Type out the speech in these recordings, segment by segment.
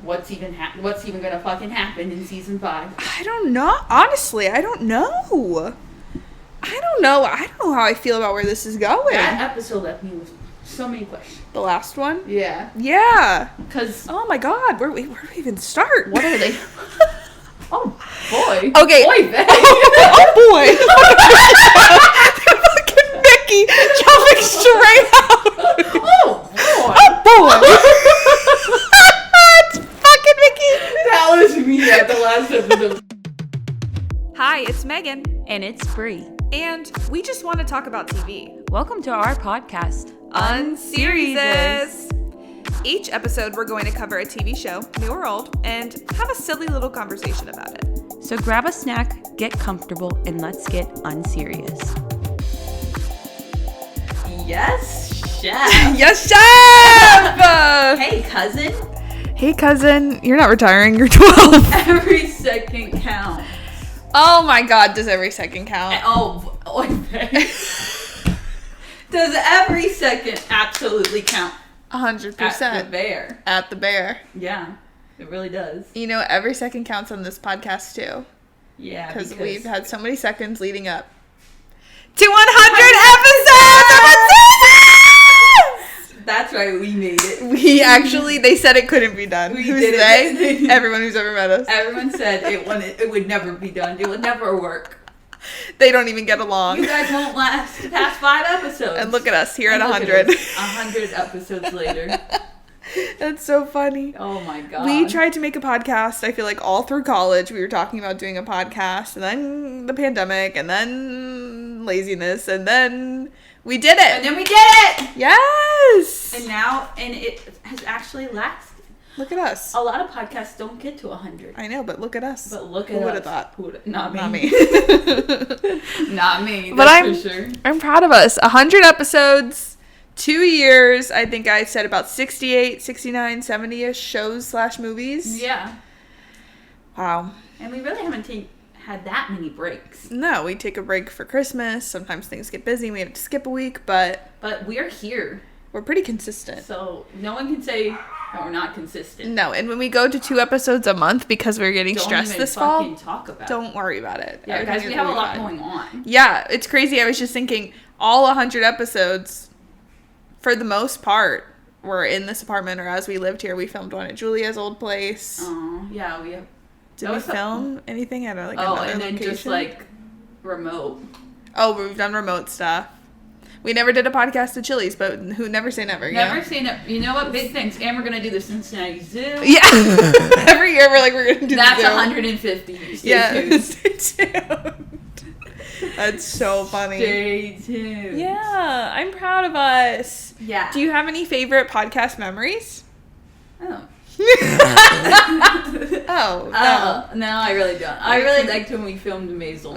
what's even gonna fucking happen in season 5? I don't know. Honestly, I don't know. I don't know how I feel about where this is going. That episode left me with so many questions. The last one? Yeah. Yeah. Because... Oh my god, where do we even start? What are they? Oh, boy. Okay. Boy, they. Oh, boy. Fucking Mickey jumping straight out. Oh, boy. Oh, boy. It's fucking Mickey. That was me at the last episode. Hi, it's Megan. And it's Bree. And we just want to talk about TV. Welcome to our podcast, UNSERIESOUS. Each episode, we're going to cover a TV show, new or old, and have a silly little conversation about it. So grab a snack, get comfortable, and let's get unserious. Yes, chef. Yes, chef! Hey, cousin. Hey, cousin. You're not retiring. You're 12. Every second counts. Oh my god, does every second count? Oh, does every second absolutely count? 100%. At the bear. At the bear. Yeah, it really does. You know, every second counts on this podcast, too. Yeah, because we've had so many seconds leading up to 100 episodes! That's right, we made it. They said it couldn't be done. Who's did they? Everyone who's ever met us. Everyone said it would never be done. It would never work. They don't even get along. You guys won't last past 5 episodes. And look at us here at 100. 100 episodes later. That's so funny. Oh my god. We tried to make a podcast, I feel like all through college. We were talking about doing a podcast, and then the pandemic, and then laziness, and then we did it. And then we did it! Yes! And now, it has actually lasted. Look at us. A lot of podcasts don't get to 100. I know, but look at us. But look at us. Who would have thought? Not me. Not me. Not me, but that's for sure. I'm proud of us. 100 episodes, 2 years. I think I said about 68, 69, 70-ish shows / movies. Yeah. Wow. And we really haven't had that many breaks. No, we take a break for Christmas. Sometimes things get busy. We have to skip a week, but we're here. We're pretty consistent. So no one can say that we're not consistent. No, and when we go to 2 episodes a month because we're getting stressed this fall, don't worry about it. Yeah, guys, we have a lot going on. Yeah, it's crazy. I was just thinking all 100 episodes, for the most part, were in this apartment, or as we lived here, we filmed one at Julia's old place. Oh, yeah, we have. Did we film anything at another and then location? Just remote. Oh, we've done remote stuff. We never did a podcast at Chili's, but who never say never. Never say never. You know what? Big things. And we're going to do the Cincinnati Zoo. Yeah. Every year we're going to do That's the zoo. 150. Stay tuned. Stay tuned. That's so funny. Stay tuned. Yeah, I'm proud of us. Yeah. Do you have any favorite podcast memories? Oh. Oh, no. No, I really don't. I really liked when we filmed Maisel.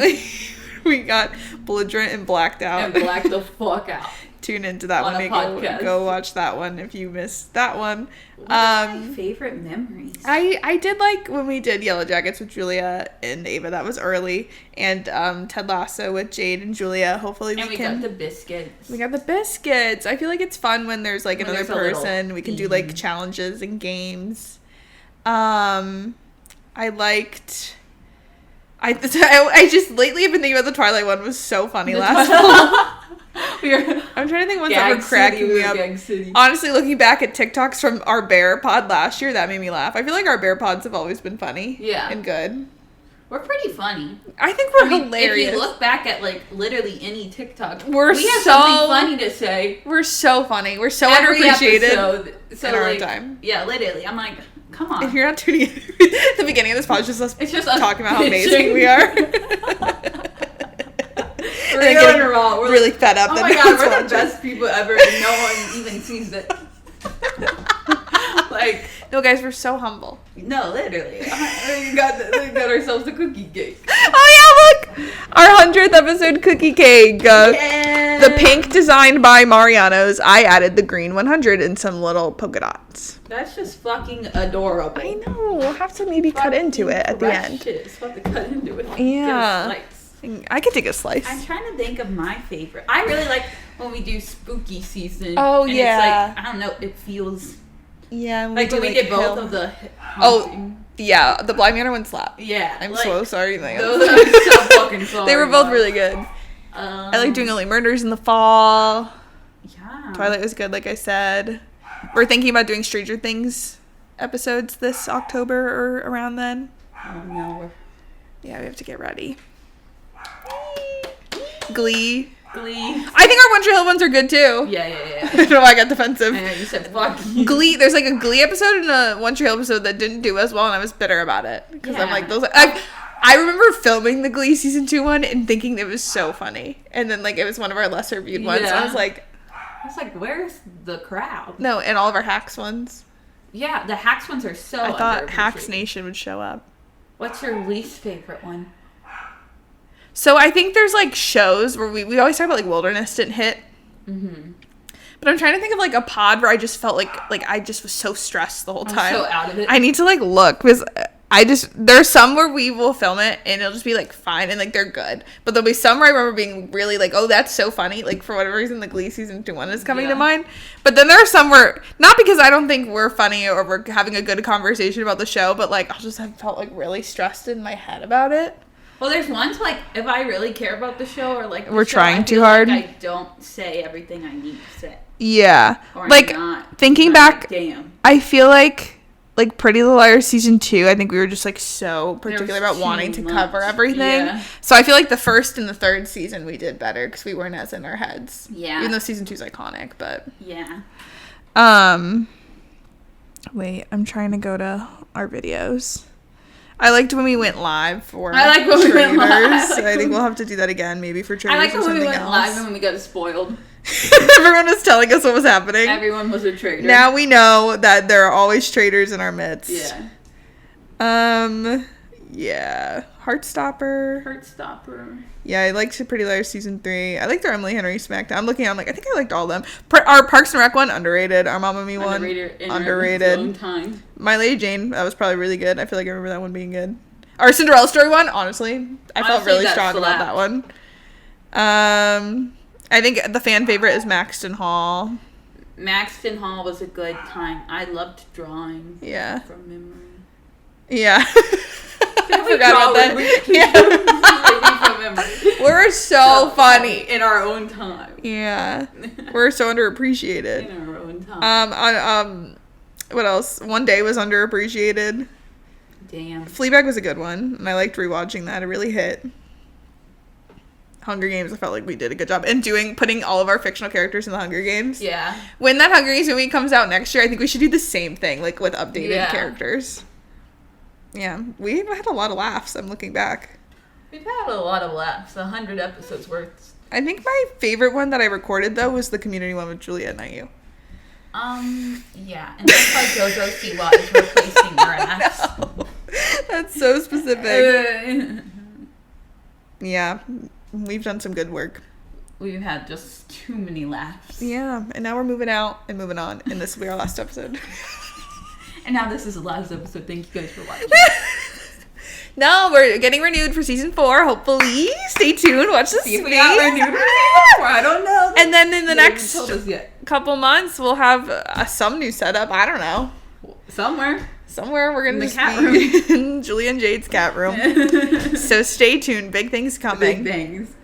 We got belligerent and blacked out. And blacked the fuck out. Tune into that on one. Go watch that one if you missed that one. What are my favorite memories? I did like when we did Yellow Jackets with Julia and Ava. That was early. And Ted Lasso with Jade and Julia. Hopefully we got the biscuits. We got the biscuits. I feel like it's fun when there's another person. We can do challenges and games. I liked... I just lately have been thinking about the Twilight one. Was so funny last fall. I'm trying to think ones that were cracking me up. Honestly, looking back at TikToks from our bear pod last year, that made me laugh. I feel like our bear pods have always been funny. Yeah. And good. We're pretty funny. I think we're hilarious. If you look back at literally any TikTok, we have something funny to say. We're so funny. We're so underappreciated in our own time. Yeah, literally. I'm like, come on. If you're not tuning in, the beginning of this pod is just us talking about how amazing we are. We're going raw. We're really fed up. Oh my god, we're the best people ever, and no one even sees it. No, guys, we're so humble. No, literally. We got ourselves a cookie cake. Oh yeah, look, our 100th episode cookie cake. The pink designed by Mariano's. I added the green 100 and some little polka dots. That's just fucking adorable. I know. We'll have to maybe cut into it at the end. We'll have to cut into it. Yeah. I could take a slice. I'm trying to think of my favorite. I really like when we do spooky season. Oh, and yeah. It's I don't know, it feels Yeah. Like when we did both Hill. of the Oh, haunting. yeah. The Blind Manor one slapped. Yeah. I'm like, so sorry. Man. Those I'm so fucking sorry. They were both really good. I like doing Only Murders in the Fall. Yeah. Twilight was good, like I said. We're thinking about doing Stranger Things episodes this October or around then. Oh no. Yeah, we have to get ready. Glee. Glee. I think our One Tree Hill ones are good too. Yeah. I don't know why I got defensive. I know you said fuck you. Glee. There's like a Glee episode and a One Tree Hill episode that didn't do as well, and I was bitter about it because I'm like those. I remember filming the Glee season 2 one and thinking it was so funny, and then like it was one of our lesser viewed ones. Yeah. I was like, where's the crowd? no, and all of our Hacks ones. Yeah, the Hacks ones are so. I thought underappreciated. Hacks Nation would show up. What's your least favorite one? So I think there's like shows where we always talk about like Wilderness didn't hit. Mm-hmm. But I'm trying to think of like a pod where I just felt like I just was so stressed the whole time. I'm so out of it. I need to like look because there's some where we will film it and it'll just be like fine and like they're good. But there'll be some where I remember being really like, oh, that's so funny. Like for whatever reason, the Glee season 2 one is coming to mind. But then there are some where, not because I don't think we're funny or we're having a good conversation about the show, but like I'll just have felt like really stressed in my head about it. Well, there's ones like if I really care about the show or like we're trying too feel hard. Like I don't say everything I need to say. Yeah. Or like thinking back, like, damn. I feel like Pretty Little Liars season 2, I think we were just like so particular about wanting to cover everything. Yeah. So I feel like the first and the third season we did better because we weren't as in our heads. Yeah. Even though season 2 is iconic, but yeah. Wait, I'm trying to go to our videos. I liked when we went live for I like when Traders. we went live. I think we'll have to do that again, maybe for Traders. I like or when something we went else. live and when we got spoiled. Everyone was telling us what was happening. Everyone was a trader. Now we know that there are always traders in our midst. Yeah. Yeah. Heartstopper. Yeah, I liked Pretty Liars season 3. I liked our Emily Henry SmackDown. I'm looking at, I'm like, I think I liked all of them. Our Parks and Rec one, underrated. Our Mamma Mia one, underrated. My Lady Jane, that was probably really good. I feel like I remember that one being good. Our Cinderella story one, honestly, I felt really strong about that one. I think the fan favorite is Maxton Hall. Maxton Hall was a good time. I loved drawing. Yeah. From memory. Yeah. I forgot about that. Yeah. We're so funny in our own time. Yeah. We're so underappreciated. In our own time. What else? One Day was underappreciated. Damn. Fleabag was a good one, and I liked rewatching that. It really hit. Hunger Games, I felt like we did a good job. And putting all of our fictional characters in the Hunger Games. Yeah. When that Hunger Games movie comes out next year, I think we should do the same thing, like with updated characters. Yeah. We had a lot of laughs, I'm looking back. We've had a lot of laughs. 100 episodes worth. I think my favorite one that I recorded, though, was the community one with Juliet and IU. Yeah. And that's why JoJo Siwa is replacing Grass. That's so specific. Yeah. We've done some good work. We've had just too many laughs. Yeah. And now we're moving out and moving on. And this will be our last episode. And now this is the last episode. Thank you guys for watching. No, we're getting renewed for season 4. Hopefully. Stay tuned. Watch this. See if we got renewed for season 4. I don't know. And then in the next couple months, we'll have some new setup. I don't know. Somewhere we're going to be in Julie and Jade's cat room. So stay tuned. Big things coming. Big things.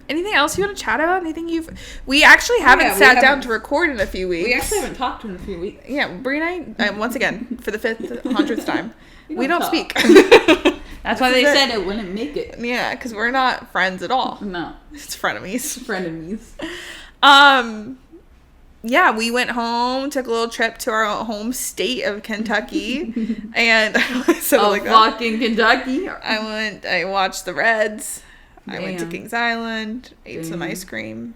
Anything else you want to chat about? Anything we actually haven't sat down to record in a few weeks. We actually haven't talked in a few weeks. Yeah, Brie and I, once again, for the 100th time, we don't speak. That's why they said it wouldn't make it. Yeah, because we're not friends at all. No. It's frenemies. Yeah, we went home, took a little trip to our home state of Kentucky, and fucking Kentucky. I watched the Reds. Damn. I went to Kings Island, ate some ice cream.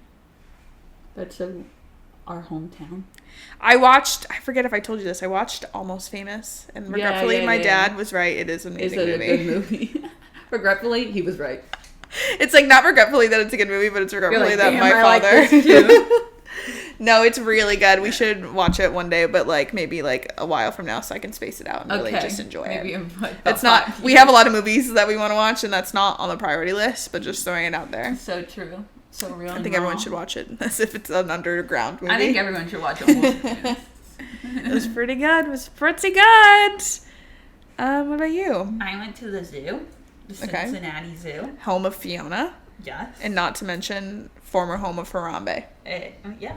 That's our hometown. I forget if I told you this, I watched Almost Famous, and regretfully my dad was right, it is an amazing movie. It's a good movie. Regretfully, he was right. It's like not regretfully that it's a good movie, but it's regretfully that my father... Like this too. No, it's really good. We should watch it one day, but maybe a while from now so I can space it out and really just enjoy it. It's not, we have a lot of movies that we want to watch and that's not on the priority list, but just throwing it out there. So true. So real. I think everyone should watch it as if it's an underground movie. I think everyone should watch it. It was pretty good. It was pretty good. What about you? I went to the zoo. The Cincinnati Zoo. Home of Fiona. Yes. And not to mention former home of Harambe. Yeah.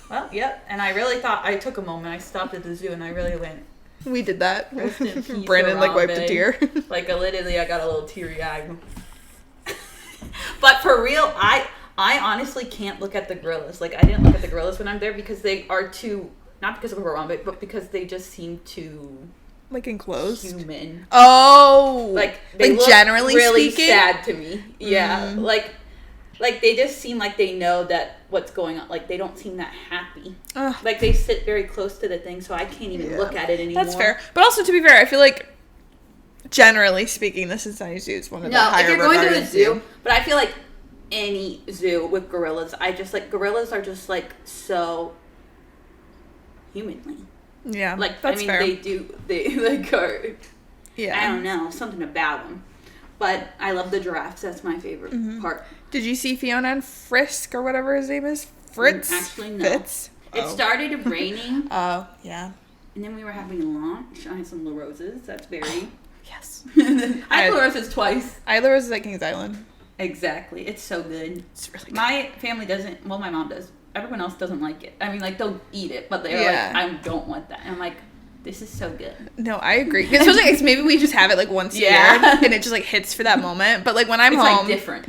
Well, yep. And I really thought, I took a moment. I stopped at the zoo and I really went. We did that. Rest in peace, Brandon Harambe. wiped a tear. Literally, I got a little teary-eyed. But for real, I honestly can't look at the gorillas. I didn't look at the gorillas when I'm there because they are too, not because of Harambe, but because they just seem too... enclosed? Human. Oh! They look generally really speaking? sad to me. Yeah. They just seem like they know that what's going on. They don't seem that happy. Ugh. They sit very close to the thing, so I can't even look at it anymore. That's fair. But also, to be fair, I feel like, generally speaking, the Cincinnati Zoo is one of the higher if you're going to a zoo, zoo. But I feel like any zoo with gorillas, gorillas are just, so humanly. Yeah, that's fair. They are, yeah. I don't know, something about them. But I love the giraffes. That's my favorite part. Did you see Fiona and Frisk or whatever his name is? Fritz? Actually, no. Fitz? It started raining. Oh, yeah. And then we were having a lunch. I had some La Roses. That's very... Yes. I had La Roses twice. I had La Roses at Kings Island. Exactly. It's so good. It's really good. My family doesn't... Well, my mom does. Everyone else doesn't like it. I mean, they'll eat it, but they're I don't want that. And I'm like... This is so good. No, I agree. Especially, maybe we just have it once a year, and it just hits for that moment. But when I'm home, it's different.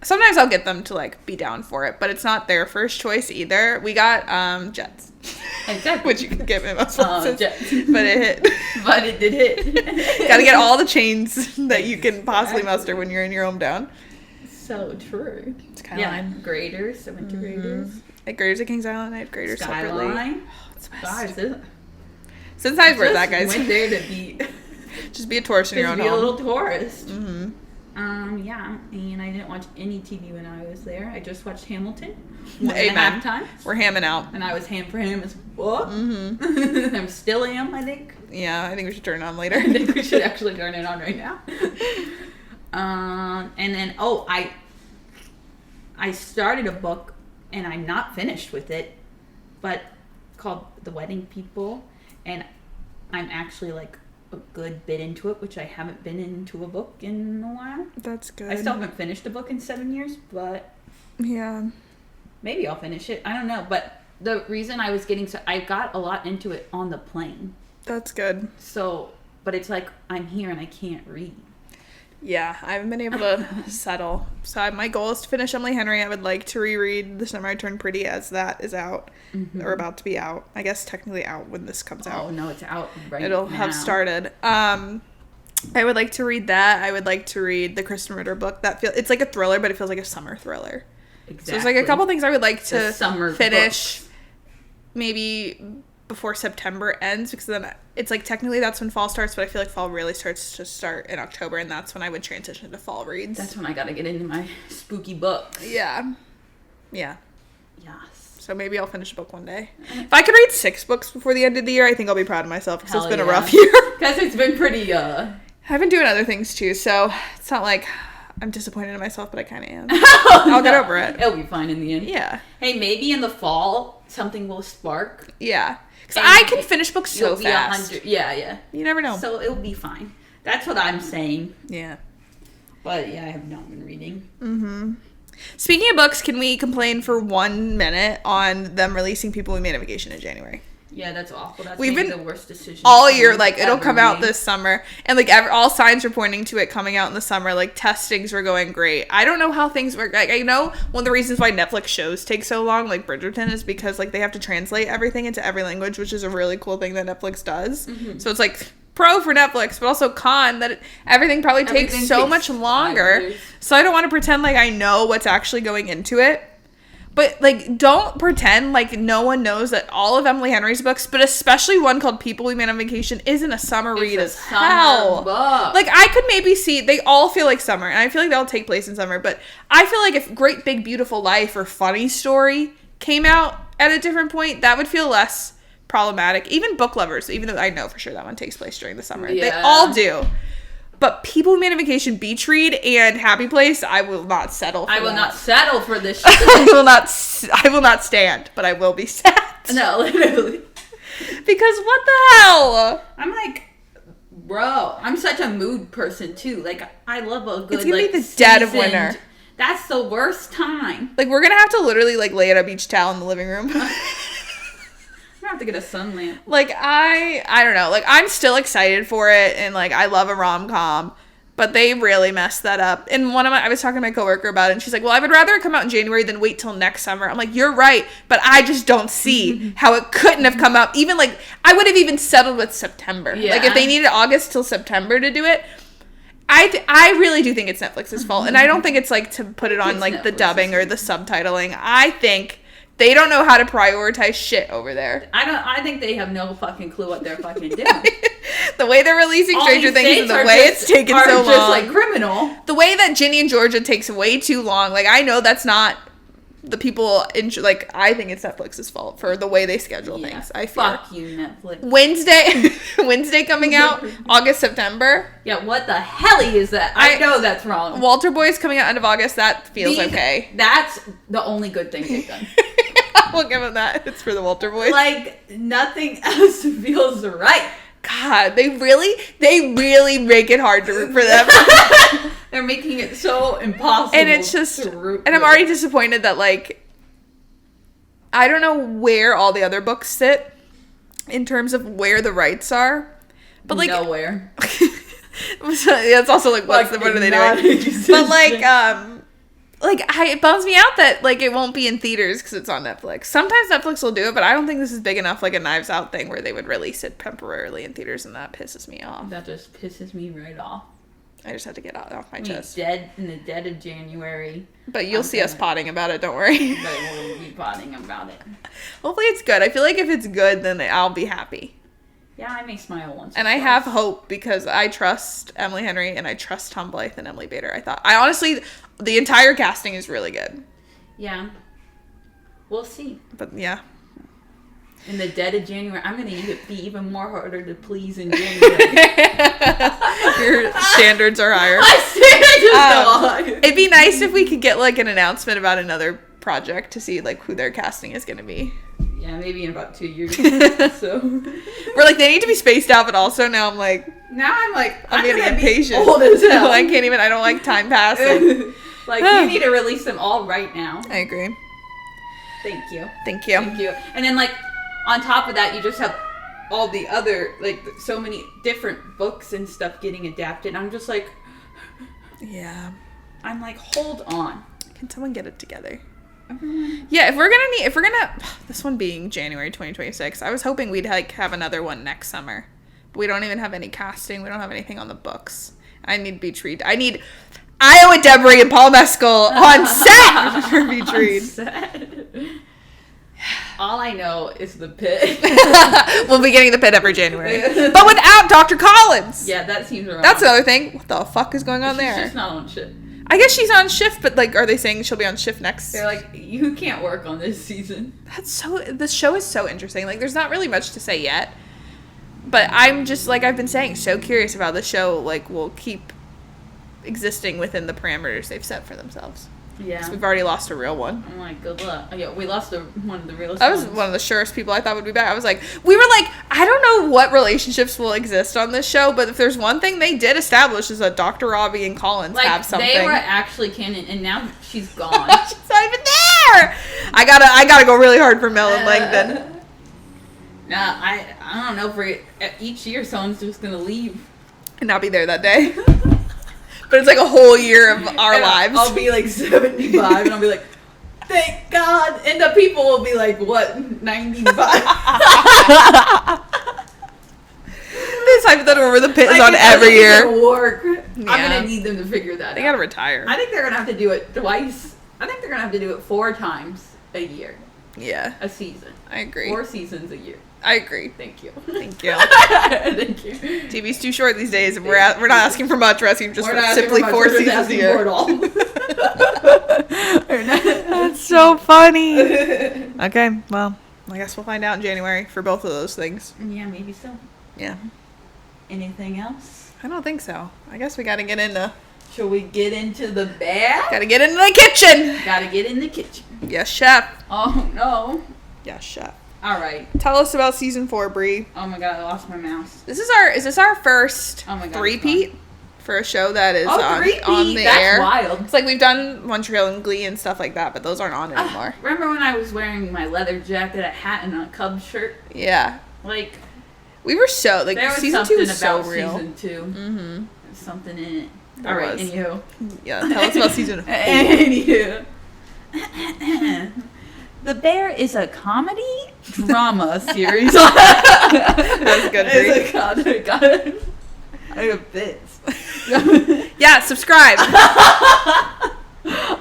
Sometimes I'll get them to be down for it, but it's not their first choice either. We got Jets, exactly, which you can get in most places, Jets. But it hit. But it did hit. Got to get all the chains that you can possibly muster when you're in your hometown. So true. It's kind of fine. Graders. I went to Graders. At Graders at Kings Island, I had Graders separately. Skyline. Oh, it's the best. Guys, Cincinnati's worth that, guys. Went there to be... Just be a tourist in your own home. Just be a little tourist. Mm-hmm. Yeah. And I didn't watch any TV when I was there. I just watched Hamilton. Amen. 1.5 times. We're hamming out. And I was ham for him as well. Mm-hmm. I'm still am, I think. Yeah, I think we should turn it on later. I think we should actually turn it on right now. And then, I started a book, and I'm not finished with it, but it's called The Wedding People. And I'm actually a good bit into it, which I haven't been into a book in a while. That's good. I still haven't finished a book in 7 years, but yeah, maybe I'll finish it. I don't know. But the reason I was I got a lot into it on the plane. That's good. So, but it's I'm here and I can't read. Yeah, I haven't been able to settle. So my goal is to finish Emily Henry. I would like to reread The Summer I Turned Pretty, as that is out, or about to be out. I guess technically out when this comes out. Oh, no, it's out right It'll now. have started. I would like to read that. I would like to read the Kristen Ritter book. It's like a thriller, but it feels like a summer thriller. Exactly. So it's a couple things I would like to finish, books. Maybe before September ends, because then it's technically that's when fall starts, but I feel like fall really starts to start in October, and that's when I would transition to fall reads. That's when I gotta get into my spooky books. Yeah. Yes. So maybe I'll finish a book one day. If I could read 6 books before the end of the year, I think I'll be proud of myself, because it's been a rough year. Because it's been pretty, I've been doing other things too, so it's not like I'm disappointed in myself, but I kind of am. I'll get over it. It'll be fine in the end. Yeah. Hey, maybe in the fall, something will spark. Yeah. Because I can finish books so fast. Yeah. You never know. So it'll be fine. That's what I'm saying. Yeah. But yeah, I have not been reading. Mm-hmm. Speaking of books, can we complain for 1 minute on them releasing People We Made on Vacation in January? Yeah, that's awful. That's We've maybe been the worst decision. All year, it'll come out this summer. And, all signs are pointing to it coming out in the summer. Testings were going great. I don't know how things work. I know one of the reasons why Netflix shows take so long, like Bridgerton, is because, they have to translate everything into every language, which is a really cool thing that Netflix does. Mm-hmm. So it's, pro for Netflix, but also con that everything probably takes so much longer. So I don't want to pretend I know what's actually going into it. But, don't pretend no one knows that all of Emily Henry's books, but especially one called People We Made on Vacation, isn't a summer read as hell. Book. I could maybe see, they all feel like summer, and I feel like they all take place in summer, but I feel like if Great Big Beautiful Life or Funny Story came out at a different point, that would feel less problematic. Even Book Lovers, even though I know for sure that one takes place during the summer. Yeah. They all do. But People Who Made a Vacation, Beach Read, and Happy Place, I will not settle for I will that. not settle for this shit. I will not stand, but I will be sad. No, literally. Because what the hell? I'm like, bro, I'm such a mood person too. Like, I love a good, It's gonna like, be the dead of seasoned- winter. That's the worst time. Like, we're gonna have to literally, like, lay out a beach towel in the living room. I'm gonna have to get a sun lamp. Like, I don't know. Like, I'm still excited for it, and, like, I love a rom-com. But they really messed that up. And I was talking to my coworker about it, and she's like, well, I would rather it come out in January than wait till next summer. I'm like, you're right, but I just don't see how it couldn't have come out. Even, like, I would have even settled with September. Yeah. Like, if they needed August till September to do it, I really do think it's Netflix's fault. And I don't think it's, like, to put it on, It's like, the Netflix's dubbing or the subtitling. I think they don't know how to prioritize shit over there. I think they have no fucking clue what they're fucking doing. The way they're releasing All Stranger these Things and states the are way just- it's taken are so just long. like criminal. The way that Ginny and Georgia takes way too long. Like, I know that's not the people like, I think it's Netflix's fault for the way they schedule things. I feel. Fuck you, Netflix. Wednesday coming out, August, September. Yeah, what the hell is that? I know that's wrong. Walter Boy's coming out end of August. That feels okay. That's the only good thing they've done. We'll give them that. It's for the Walter Boys. Like, nothing else feels right. God, they really make it hard to root for them. They're making it so impossible. And it's just, to root and I'm for already them. disappointed that, like, I don't know where all the other books sit in terms of where the rights are, but like nowhere. it's also like what are they doing? But like it bums me out that like it won't be in theaters because it's on Netflix. Sometimes Netflix will do it, but I don't think this is big enough like a Knives Out thing where they would release it temporarily in theaters, and that pisses me off. That just pisses me right off. I just had to get it off my chest. In the dead of January. But you'll see us potting about it, don't worry. But we'll be potting about it. Hopefully it's good. I feel like if it's good, then I'll be happy. Yeah, I may smile once. And I have hope because I trust Emily Henry and I trust Tom Blythe and Emily Bader. I honestly, the entire casting is really good. Yeah. We'll see. But yeah. In the dead of January, I'm going to be even more harder to please in January. Your standards are higher. My standards are so high. It'd be nice if we could get like an announcement about another project to see like who their casting is going to be. Yeah, maybe in about 2 years. So we're like, they need to be spaced out, but also now I'm getting impatient. Old as hell. I can't even. I don't like time passing. Like you need to release them all right now. I agree. Thank you. Thank you. Thank you. And then like on top of that, you just have all the other like so many different books and stuff getting adapted. I'm just like, yeah. I'm like, hold on. Can someone get it together? Yeah, if we're gonna this one being January 2026, I was hoping we'd like have another one next summer. But we don't even have any casting. We don't have anything on the books. I need Beach Read. I need Iowa Debris and Paul Mescal on set for Beach Read. All I know is the Pit. We'll be getting the Pit every January, but without Dr. Collins. Yeah, that seems wrong. That's another thing. What the fuck is going on there? She's just not on shift. I guess she's on shift, but like, are they saying she'll be on shift next? They're like, you can't work on this season. This show is so interesting. Like, there's not really much to say yet, but I'm just like I've been saying, so curious about the show. Like, will keep existing within the parameters they've set for themselves. Yeah, 'cause we've already lost a real one. I'm like, good luck. Oh, yeah, we lost one of the realest. I was one of the surest people I thought would be back. I was like, I don't know what relationships will exist on this show, but if there's one thing they did establish is that Dr. Robbie and Collins have something. They were actually canon, and now she's gone. She's not even there. I gotta go really hard for Mel and Langdon. Nah, I don't know. For each year, someone's just gonna leave And not be there that day. But it's like a whole year of our lives. I'll be like 75, and I'll be like, thank God. And the people will be like, what, 95? This hypothetical where the Pit is on every year. Work. Yeah. I'm gonna need them to figure that out. They gotta retire. I think they're gonna have to do it twice. I think they're gonna have to do it 4 times a year. Yeah. A season. I agree. 4 seasons a year. I agree. Thank you. Thank you. Thank you. TV's too short these days, and we're not asking for much. We're asking just for simply 4 seasons a year. That's so funny. Okay, well, I guess we'll find out in January for both of those things. Yeah, maybe so. Yeah. Anything else? I don't think so. I guess we gotta get into... Shall we get into the bear? Gotta get into the kitchen! Gotta get in the kitchen. Yes, chef. Oh, no. Yes, chef. All right. Tell us about season 4, Bree. Oh, my God. I lost my mouse. Is this our first Oh my God, three-peat for a show that is on the That's air? wild. It's like we've done Montreal and Glee and stuff like that, but those aren't on anymore. Remember when I was wearing my leather jacket, a hat, and a Cubs shirt? Yeah. Like, we were so, like, there was season 2 something was so about real. season 2. Mm-hmm. There's something in it. There All right, was. anywho. Yeah, tell us about season 4. Anywho. The Bear is a comedy drama series. That was good, Bree. It's a comedy. I have bits. Yeah, subscribe.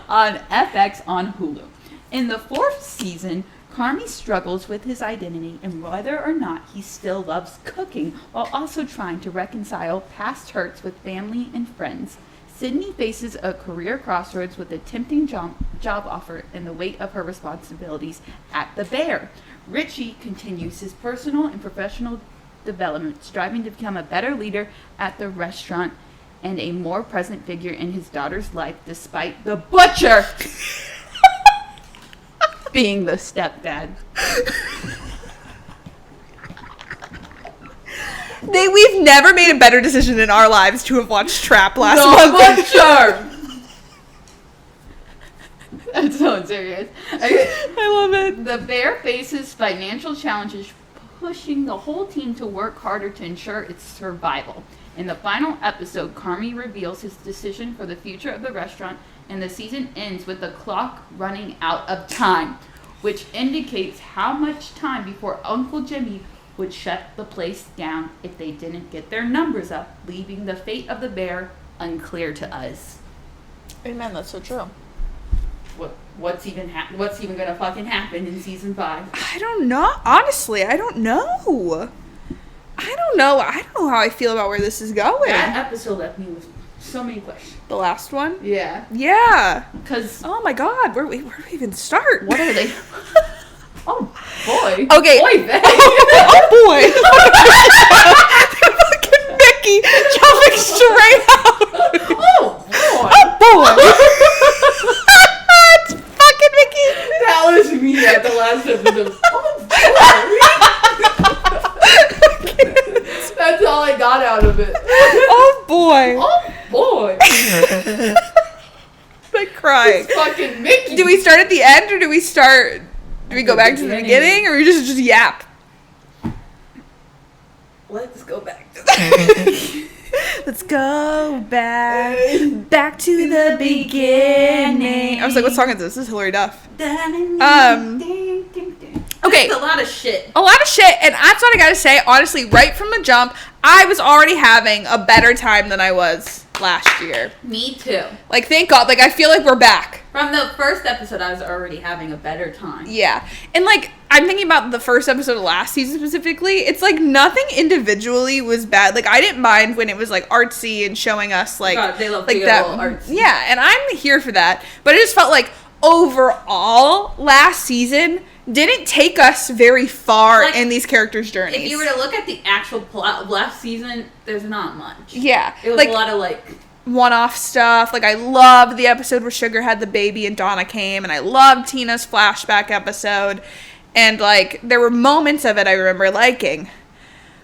On FX on Hulu. In the 4th season, Carmy struggles with his identity and whether or not he still loves cooking, while also trying to reconcile past hurts with family and friends. Sydney faces a career crossroads with a tempting job offer and the weight of her responsibilities at the Bear. Richie continues his personal and professional development, striving to become a better leader at the restaurant and a more present figure in his daughter's life, despite the butcher being the stepdad. We've never made a better decision in our lives to have watched Trap last The month. butcher! That's so serious. I love it. The Bear faces financial challenges, pushing the whole team to work harder to ensure its survival. In the final episode, Carmy reveals his decision for the future of the restaurant, and the season ends with the clock running out of time, which indicates how much time before Uncle Jimmy would shut the place down if they didn't get their numbers up, leaving the fate of the Bear unclear to us. Amen, that's so true. What's even gonna fucking happen in season 5? I don't know. Honestly, I don't know. I don't know how I feel about where this is going. That episode left me with so many questions. The last one? Yeah. Yeah. Because Oh my god, where do we even start? what are they? Oh boy. Okay. Boy, babe. Oh boy. Fucking Mickey jumping straight out. Oh boy. Oh boy. It's fucking Mickey. That was me at the last episode. Oh boy. That's all I got out of it. Oh boy. Oh boy. I'm crying. It's fucking Mickey. Do we start at the end or do we go back to the beginning or we just yap? Let's go back to that. Let's go back to the beginning. I was like, what song is this? This is Hilary Duff. Okay. That's a lot of shit. A lot of shit, and that's what I gotta say. Honestly, right from the jump, I was already having a better time than I was last year. Me too. Like, thank God. Like, I feel like we're back. From the first episode, I was already having a better time. Yeah. And, like, I'm thinking about the first episode of last season specifically. It's, like, nothing individually was bad. Like, I didn't mind when it was, like, artsy and showing us, like... God, they love like to that. get a little artsy. Yeah, and I'm here for that. But it just felt like, overall, last season didn't take us very far Like, in these characters' journeys. If you were to look at the actual plot of last season, there's not much. Yeah. It was like, a lot of, like... one-off stuff. Like, I loved the episode where Sugar had the baby and Donna came, and I loved Tina's flashback episode, and, like, there were moments of it I remember liking.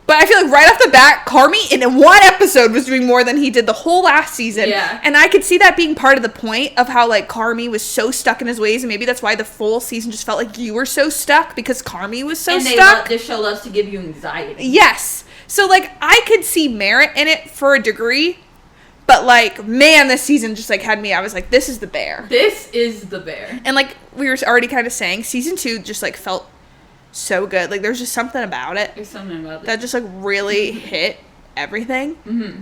But I feel like right off the bat, Carmy in one episode was doing more than he did the whole last season. Yeah. And I could see that being part of the point of how, like, Carmy was so stuck in his ways, and maybe that's why the full season just felt like you were so stuck, because Carmy was so stuck. This show loves to give you anxiety. Yes. So, like, I could see merit in it for a degree, but, like, man, this season just, like, had me, I was like, this is the Bear. This is the Bear. And, like, we were already kind of saying, season 2 just, like, felt so good. Like, there's just something about it. There's something about that just, like, really hit everything. Mm-hmm.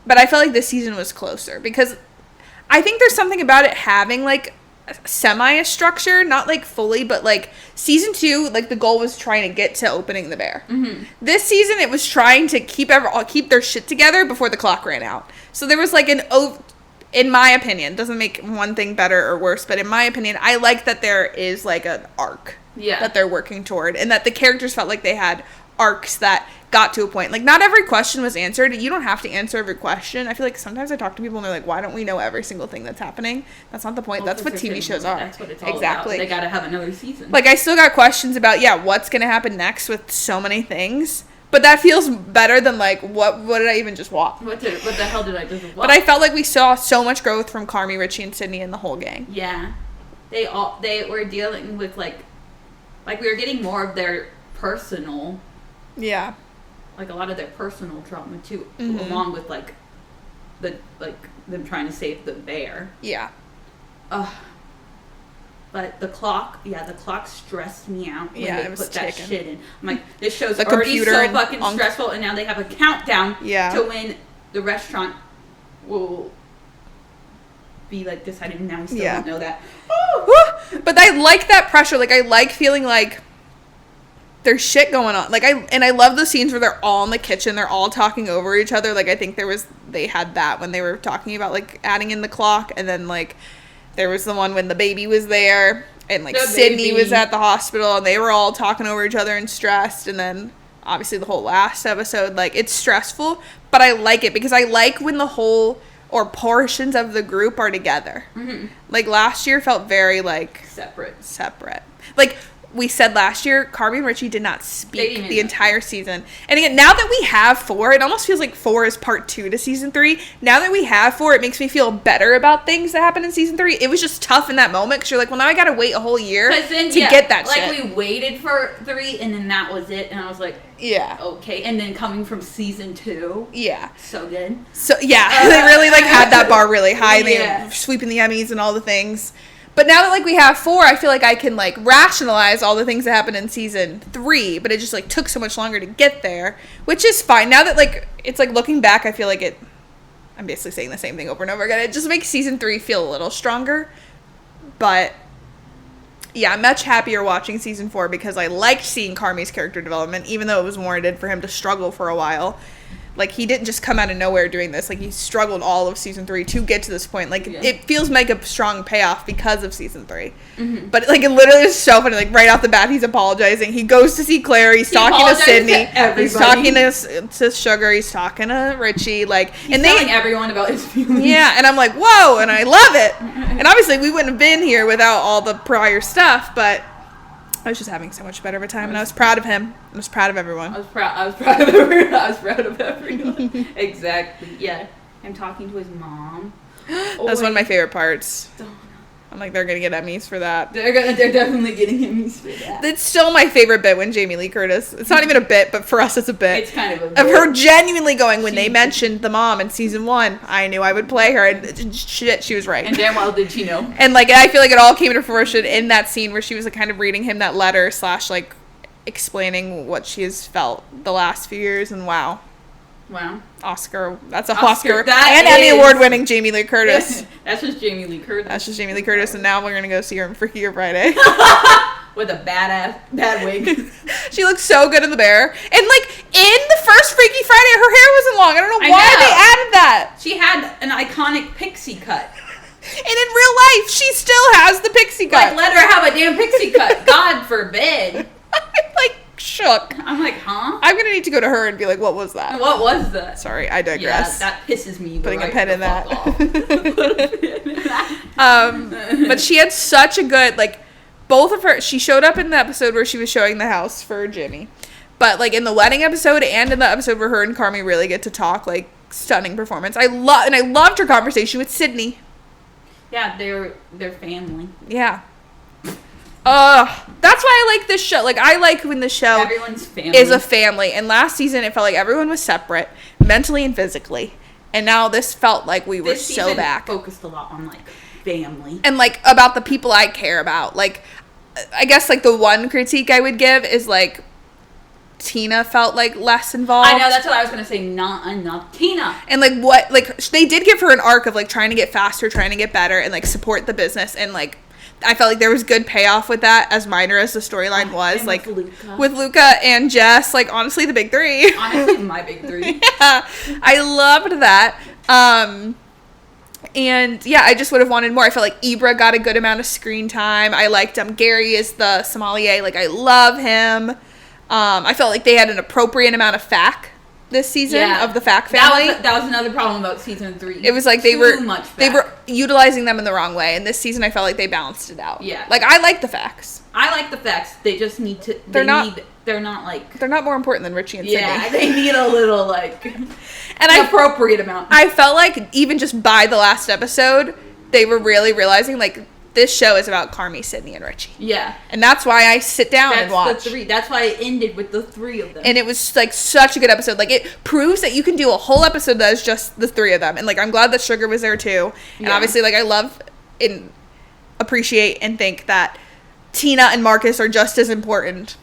But I felt like this season was closer, because I think there's something about it having, like, a structure, not, like, fully, but, like, season 2, like, the goal was trying to get to opening the Bear. Mm-hmm. This season, it was trying to keep their shit together before the clock ran out. So there was, like, in my opinion, doesn't make one thing better or worse, but in my opinion, I like that there is, like, an arc Yeah. that they're working toward, and that the characters felt like they had arcs that got to a point. Like, not every question was answered. You don't have to answer every question. I feel like sometimes I talk to people and they're like, why don't we know every single thing that's happening? That's not the point. That's what TV shows are. That's what it's all about. They gotta have another season. Like, I still got questions about, what's gonna happen next with so many things. But that feels better than, like, what did I even just watch? What the hell did I just watch? But I felt like we saw so much growth from Carmy, Richie, and Sydney and the whole gang. Yeah. They were dealing with, like we were getting more of their personal... Yeah. Like, a lot of their personal trauma, too, mm-hmm. along with, like, them trying to save the bear. Yeah. But the clock stressed me out when they put that ticking. shit in. I'm like, this show's the already so fucking stressful, and now they have a countdown to when the restaurant will be, like, decided, and now we still don't know that. But I like that pressure. Like, I like feeling like there's shit going on. Like, I love the scenes where they're all in the kitchen, they're all talking over each other. Like, I think they had that when they were talking about, like, adding in the clock, and then, like, there was the one when the baby was there, and, like, Sydney was at the hospital, and they were all talking over each other and stressed, and then obviously the whole last episode, like, it's stressful, but I like it because I like when the whole or portions of the group are together. Mm-hmm. Like, last year felt very, like, separate. Like, we said last year, Carmy and Richie did not speak the entire season. And again, now that we have 4, it almost feels like 4 is part 2 to season 3. Now that we have 4, it makes me feel better about things that happened in season 3. It was just tough in that moment because you're like, well, now I got to wait a whole year to get that shit. Like, we waited for 3, and then that was it. And I was like, okay. And then coming from season 2. Yeah. So good. So, yeah. They really, like, had that bar really high. They were sweeping the Emmys and all the things. But now that, like, we have 4, I feel like I can, like, rationalize all the things that happened in season 3, but it just, like, took so much longer to get there, which is fine. Now that, like, it's, like, looking back, I feel like I'm basically saying the same thing over and over again. It just makes season 3 feel a little stronger, but, yeah, I'm much happier watching season 4 because I liked seeing Carmy's character development, even though it was warranted for him to struggle for a while. Like, he didn't just come out of nowhere doing this. Like, he struggled all of season 3 to get to this point. Like, it feels like a strong payoff because of season 3. Mm-hmm. But, like, it literally is so funny. Like, right off the bat, he's apologizing. He goes to see Claire. He's talking to Sydney. He's talking to Sugar. He's talking to Richie. Like, he's telling everyone about his feelings. Yeah, and I'm like, whoa, and I love it. And obviously, we wouldn't have been here without all the prior stuff, but I was just having so much better of a time, and I was proud of him. I was proud of everyone. I was proud of everyone. Exactly. Yeah. I'm talking to his mom. That was one of my favorite parts. I'm like, they're gonna get Emmys for that. They're definitely getting Emmys for that. It's still my favorite bit when Jamie Lee Curtis. It's not even a bit, but for us, it's a bit. It's kind of a bit. Of her genuinely going when they mentioned the mom in season 1. I knew I would play her, and shit, she was right. And damn well did she know. And like, I feel like it all came to fruition in that scene where she was like kind of reading him that letter / like explaining what she has felt the last few years, and wow. Oscar. That's a Oscar and Emmy Award-winning Jamie Lee Curtis. That's just Jamie Lee Curtis. And now we're going to go see her on Freaky or Friday. With a bad wig. She looks so good in the bear. And, like, in the first Freaky Friday, her hair wasn't long. I don't know why they added that. She had an iconic pixie cut. And in real life, she still has the pixie cut. Like, let her have a damn pixie cut. God forbid. I'm, like, shook. I'm like, huh? I'm gonna need to go to her and be like, what was that? What was that? Sorry, I digress. Yeah, that pisses me. Putting a pen in that. But she had such a good, like, both of her, she showed up in the episode where she was showing the house for Jimmy. But, like, in the wedding episode and in the episode where her and Carmy really get to talk, like, stunning performance. I loved her conversation with Sydney. Yeah, they're family. Yeah. That's why I like this show. Like, I like when the show everyone's family is a family. And last season, it felt like everyone was separate, mentally and physically. And now this felt like we were so back. Focused a lot on, like, family. And, like, about the people I care about. Like, I guess, like, the one critique I would give is, like, Tina felt, like, less involved. I know, that's what I was going to say. Not enough Tina. And, like, what, like, they did give her an arc of, like, trying to get faster, trying to get better, and, like, support the business. And, like, I felt like there was good payoff with that, as minor as the storyline was. Like, with Luca and Jess, like, honestly, the big 3. Honestly, my big 3. Yeah, I loved that. And, yeah, I just would have wanted more. I felt like Ibra got a good amount of screen time. I liked Gary is the sommelier. Like, I love him. I felt like they had an appropriate amount of FAQ this season of the FAQ family. That was another problem about season 3. It was like they were utilizing them in the wrong way, and this season I felt like they balanced it out. Yeah. Like, I like the facts. I like the facts. They just need to. They're not more important than Richie and Sydney. Yeah, they need a little like appropriate amount. I felt like even just by the last episode, they were really realizing like this show is about Carmy, Sydney, and Richie. Yeah. And that's why I sit down and watch. The 3. That's why it ended with the 3 of them. And it was like such a good episode. Like, it proves that you can do a whole episode that is just the 3 of them. And like, I'm glad that Sugar was there too. And obviously, like, I love and appreciate and think that Tina and Marcus are just as important.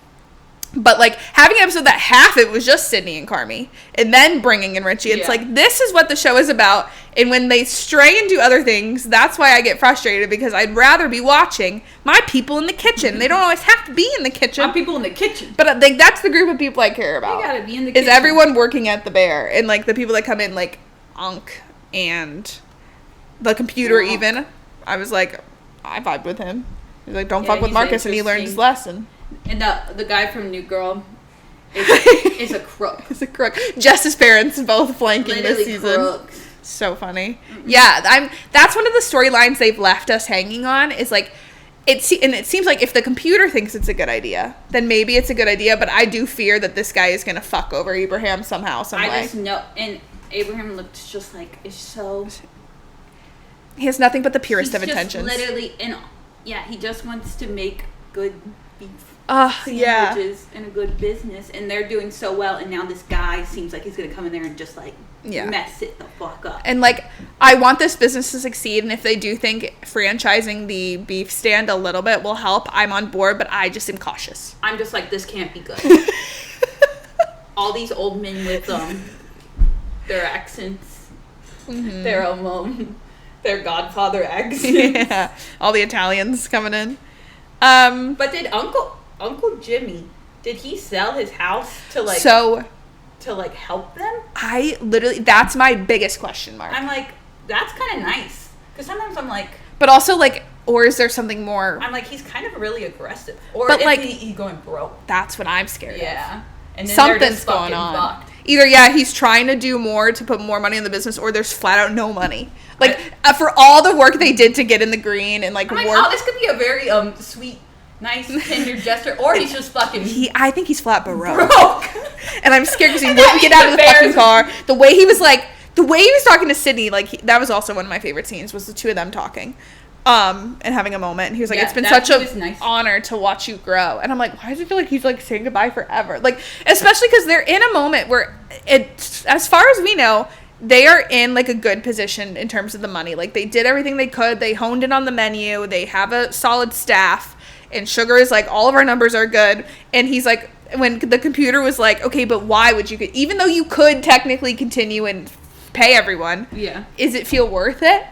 But like, having an episode that half it was just Sydney and Carmy, and then bringing in Richie, it's like, this is what the show is about. And when they stray and do other things, that's why I get frustrated, because I'd rather be watching my people in the kitchen. They don't always have to be in the kitchen. My people in the kitchen. But I think that's the group of people I care about. They gotta be in the kitchen. Is everyone working at the Bear, and like the people that come in, like Unk and the computer even. I was like, I vibed with him. He's like, don't fuck with Marcus, and he learned his lesson. And the guy from New Girl is a crook. He's a crook. Jess's parents both flanking this season. Crooks. So funny. Mm-hmm. Yeah, that's one of the storylines they've left us hanging on, is like, it seems like if the computer thinks it's a good idea, then maybe it's a good idea, but I do fear that this guy is going to fuck over Abraham somehow, some way. I just know, and Abraham looks just like, is so... He has nothing but the purest of intentions. Literally, he just wants to make good beef sandwiches and a good business, and they're doing so well, and now this guy seems like he's gonna come in there and just like mess it the fuck up. And like, I want this business to succeed, and if they do think franchising the beef stand a little bit will help, I'm on board, but I just am cautious. I'm just like, this can't be good. All these old men with their accents, their Godfather accents. All the Italians coming in. But did Uncle Jimmy, did he sell his house to help them? That's my biggest question mark. I'm like, that's kind of nice, because sometimes I'm like, but also like, or is there something more? I'm like, he's kind of really aggressive, or but is like, he's going broke. That's what I'm scared of. Yeah, and then something's going on. Fucked. Either he's trying to do more to put more money in the business, or there's flat out no money. Like, for all the work they did to get in the green and like, this could be a very sweet, nice, tender gesture, or he's just fucking. I think he's flat broke. And I'm scared because he wouldn't get out of the fucking car. The way he was talking to Sydney, like, that was also one of my favorite scenes, was the two of them talking, and having a moment. And he was like, it's been such an honor to watch you grow. And I'm like, why does it feel like he's like saying goodbye forever? Like, especially because they're in a moment where as far as we know, they are in like a good position in terms of the money. Like, they did everything they could. They honed in on the menu. They have a solid staff. And Sugar is like, all of our numbers are good. And he's like, when the computer was like, okay, but why would you, even though you could technically continue and pay everyone, is it feel worth it?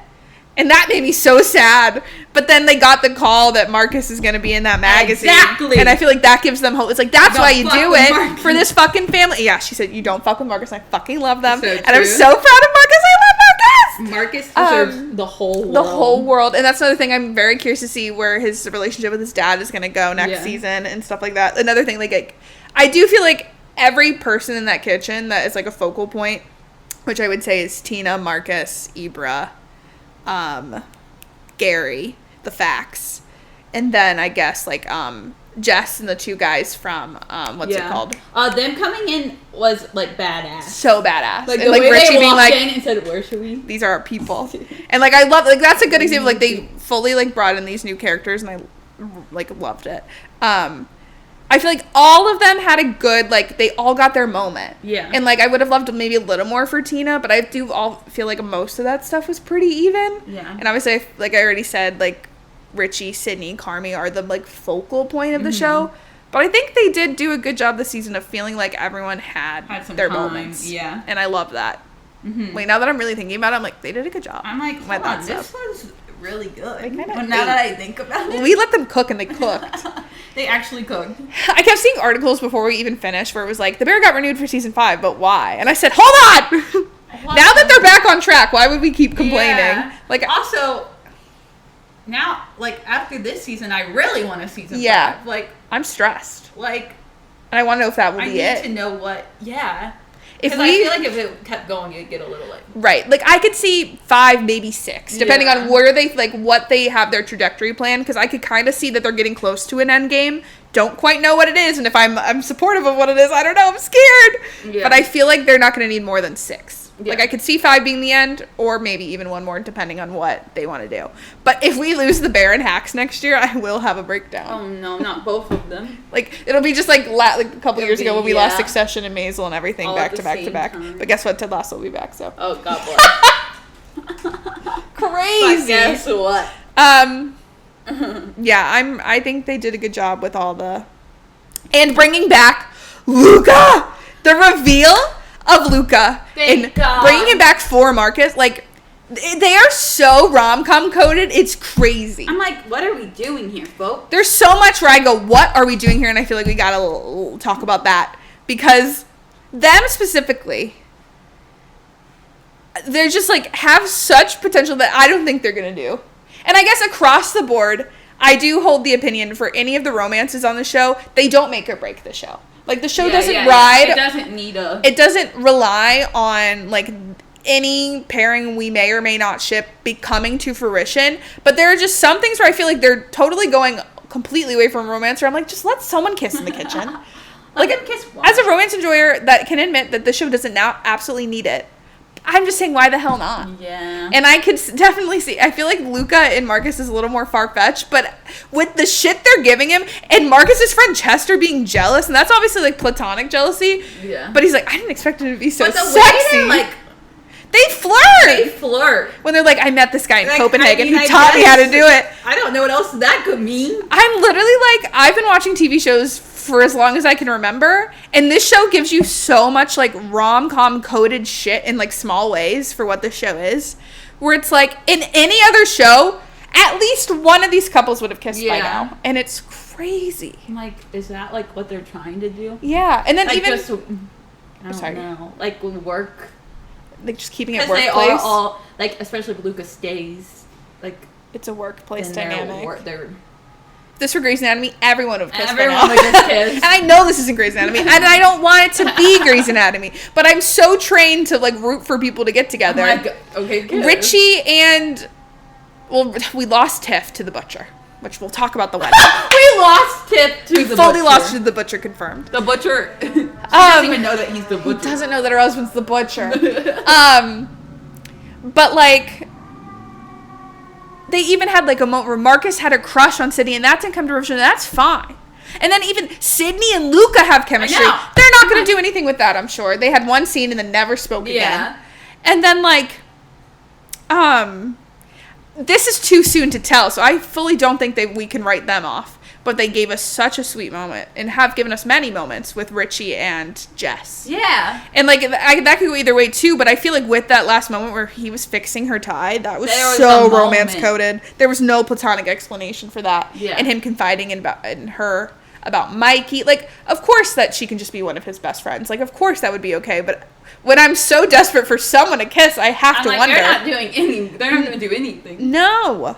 And that made me so sad. But then they got the call that Marcus is going to be in that magazine. Exactly. And I feel like that gives them hope. It's like, that's why you do it for this fucking family. Yeah, she said, you don't fuck with Marcus. I fucking love them. So and I'm so proud of Marcus. I love Marcus. Marcus deserves the whole world. The whole world. And that's another thing I'm very curious to see where his relationship with his dad is going to go next season and stuff like that. Another thing, like, I do feel like every person in that kitchen that is like a focal point, which I would say is Tina, Marcus, Ibra, Gary, the facts, and then I guess like Jess and the two guys from what's it called? Them coming in was like badass. So badass. Like, and the like way Richie they being walked like, in and said, "Where should we?" These are our people. And like, I love, like, that's a good example. Like, they fully like brought in these new characters, and I like loved it. I feel like all of them had a good, like, they all got their moment. Yeah. And like, I would have loved maybe a little more for Tina, but I do all feel like most of that stuff was pretty even. Yeah. And obviously, like I already said, like, Richie, Sydney, Carmy are the like focal point of the show. But I think they did do a good job this season of feeling like everyone had their moments. Yeah. And I love that. Wait, now that I'm really thinking about it, I'm like, they did a good job. I'm like, hold on, this was really good. But now that I think about it. We let them cook, and they cooked. They actually cooked. I kept seeing articles before we even finished where it was like, the Bear got renewed for season 5, but why? And I said, hold on! Now that they're back on track, why would we keep complaining? Yeah. Like, also, now, like, after this season, I really want a season 5. Like, I'm stressed. Like, And I want to know if that will I be need it. to know what. Yeah. If Because I feel like if it kept going, it'd get a little like. Right. Like, I could see 5, maybe 6, depending on where they, like, what they have their trajectory plan. Because I could kind of see that they're getting close to an end game. Don't quite know what it is. And if I'm supportive of what it is, I don't know. I'm scared. Yeah. But I feel like they're not going to need more than 6. Yeah. Like, I could see 5 being the end, or maybe even 1 more, depending on what they want to do. But if we lose the Bear and Hacks next year, I will have a breakdown. Oh, no, not both of them. Like, it'll be just like a couple years ago when we lost Succession and Maisel and everything all back to back to back. Time. But guess what? Ted Lasso will be back, so. Oh, God bless. Crazy. But guess what? Yeah, I think they did a good job with all the... And bringing back Luca! The reveal of Luca. Thank God. Bringing him back for Marcus, like, they are so rom-com coded, it's crazy. I'm like, what are we doing here, folks? There's so much where I go, what are we doing here? And I feel like we gotta talk about that. Because them specifically, they're just like, have such potential that I don't think they're gonna do. And I guess across the board, I do hold the opinion for any of the romances on the show, they don't make or break the show. Like, the show doesn't ride. It doesn't need a... It doesn't rely on, like, any pairing we may or may not ship becoming to fruition. But there are just some things where I feel like they're totally going completely away from romance, where I'm like, just let someone kiss in the kitchen. Like, as a romance enjoyer that can admit that the show doesn't now absolutely need it, I'm just saying, why the hell not? Yeah. And I could definitely see, I feel like Luca and Marcus is a little more far-fetched, but with the shit they're giving him, and Marcus's friend Chester being jealous, and that's obviously, like, platonic jealousy. Yeah. But he's like, I didn't expect him to be so sexy. Way like, they flirt. When they're like, I met this guy in Copenhagen who taught me how to do it. I don't know what else that could mean. I'm literally like, I've been watching TV shows for as long as I can remember, and this show gives you so much, like, rom-com coded shit in, like, small ways for what this show is, where it's like, in any other show, at least one of these couples would have kissed by now, and it's crazy. I'm like, is that, like, what they're trying to do? Yeah, and then like, even... Just, I don't know. Like, work... Like, just keeping it workplace. They are all, like, especially if Lucas stays, like... It's a workplace dynamic. They're this for Grey's Anatomy, everyone would have kissed. Everyone would have kissed. And I know this isn't Grey's Anatomy, and I don't want it to be Grey's Anatomy, but I'm so trained to, like, root for people to get together. Okay, good. Richie and... Well, we lost Tiff to the butcher, which we'll talk about the wedding. We lost Tiff to the butcher. We fully lost to the butcher, confirmed. The butcher... He doesn't even know that he's the butcher. He doesn't know that her husband's the butcher. But, like... They even had, like, a moment where Marcus had a crush on Sydney, and that didn't come to fruition, and that's fine. And then even Sydney and Luca have chemistry. They're not going to do anything with that, I'm sure. They had one scene and then never spoke again. And then, like, this is too soon to tell, so I fully don't think we can write them off. But they gave us such a sweet moment, and have given us many moments with Richie and Jess. Yeah. And, like, that could go either way, too, but I feel like with that last moment where he was fixing her tie, that was so romance-coded. There was no platonic explanation for that. Yeah. And him confiding in her about Mikey. Like, of course that she can just be one of his best friends. Like, of course that would be okay, but when I'm so desperate for someone to kiss, I have to wonder. They're not doing anything. They're not going to do anything. No.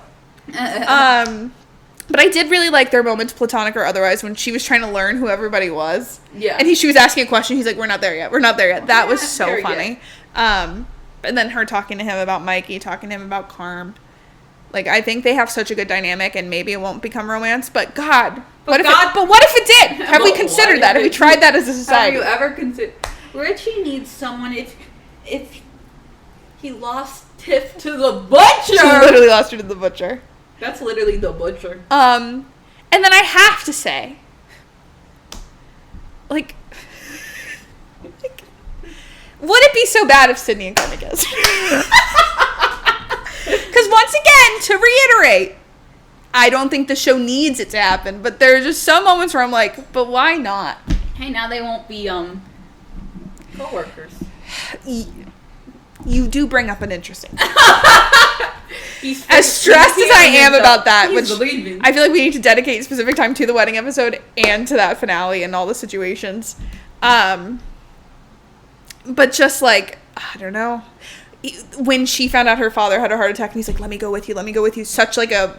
But I did really like their moments, platonic or otherwise, when she was trying to learn who everybody was. Yeah. And she was asking a question. He's like, we're not there yet. We're not there yet. That was so funny. And then her talking to him about Mikey, talking to him about Carm. Like, I think they have such a good dynamic, and maybe it won't become romance, but God. But what if it did? Have we considered that? Have we tried that as a society? Have you ever considered? Richie needs someone if he lost Tiff to the butcher. She literally lost her to the butcher. That's literally the butcher. And then I have to say, like, would it be so bad if Sydney and Carmy kissed? Because once again, to reiterate, I don't think the show needs it to happen, but there are just some moments where I'm like, but why not? Hey, now they won't be co-workers. You do bring up an interesting as stressed as I am about that, which I feel like we need to dedicate specific time to the wedding episode and to that finale and all the situations. But just like, I don't know, when she found out her father had a heart attack and he's like, let me go with you. Such like a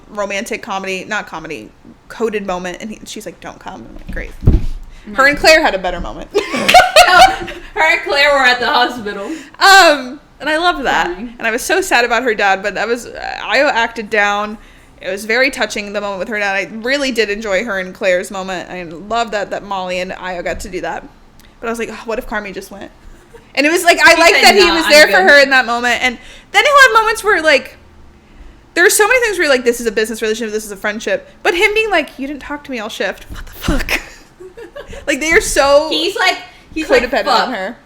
romantic comedy, not comedy, coded moment. And she's like, don't come. I'm like, great. Her and Claire had a better moment. No, her and Claire were at the hospital. And I loved that. Fine. And I was so sad about her dad, but Io acted down. It was very touching, the moment with her dad. I really did enjoy her and Claire's moment. I love that Molly and Io got to do that. But I was like, oh, what if Carmy just went? And it was like, I like that he was there for her in that moment. And then he'll have moments where, like, there are so many things where you're like, this is a business relationship, this is a friendship. But him being like, you didn't talk to me, I'll shift. What the fuck? Like, they are so He's codependent on her.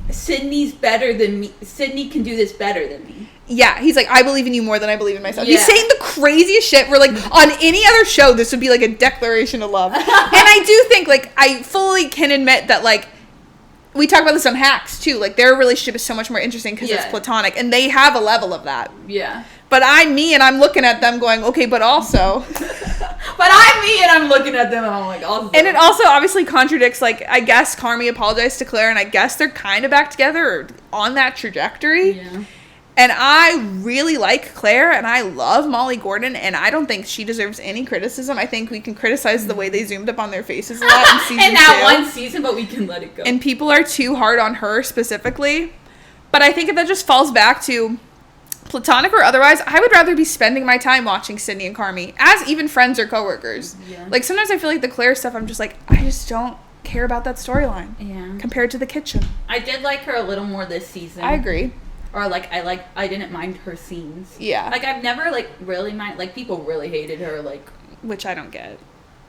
Sydney's better than me. Sydney can do this better than me. Yeah, he's like, I believe in you more than I believe in myself. Yeah. He's saying the craziest shit where, like, on any other show, this would be, like, a declaration of love. And I do think, like, I fully can admit that, like, we talk about this on Hacks, too. Like, their relationship is so much more interesting because it's platonic. And they have a level of that. Yeah. But I'm me, and I'm looking at them going, okay, but also. But I'm me, and I'm looking at them, and I'm like, also. And it also obviously contradicts, like, I guess Carmy apologized to Claire, and I guess they're kind of back together or on that trajectory. Yeah. And I really like Claire, and I love Molly Gordon, and I don't think she deserves any criticism. I think we can criticize the way they zoomed up on their faces a lot in season 2. In that one season, but we can let it go. And people are too hard on her specifically. But I think that just falls back to, platonic or otherwise, I would rather be spending my time watching Sydney and Carmy as even friends or coworkers. Yeah. Like, sometimes I feel like the Claire stuff, I'm just like, I just don't care about that storyline. Yeah. Compared to the kitchen. I did like her a little more this season. I agree. Or, like, I didn't mind her scenes. Yeah. Like, I've never, like, really like, people really hated her, like. Which I don't get.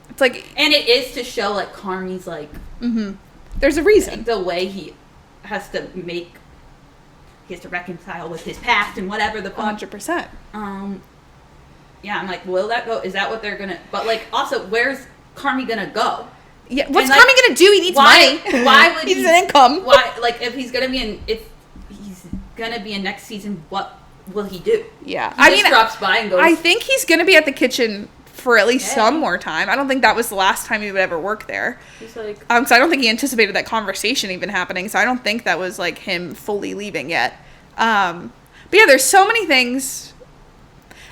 It's like. And it is to show, like, Carmy's, like. Mm-hmm. There's a reason. The way he has to reconcile with his past and whatever the fuck. 100%. Yeah, I'm like, will that go? Is that what they're gonna? But, like, also, where's Carmy gonna go? Yeah, what's like, Carmy gonna do? He needs money. Why would he needs an income? Why, like, if he's gonna be in next season, what will he do? Yeah, He just drops by and goes. I think he's gonna be at the kitchen for at least some more time. I don't think that was the last time he would ever work there. He's like, so I don't think he anticipated that conversation even happening. So I don't think that was like him fully leaving yet. But yeah, there's so many things.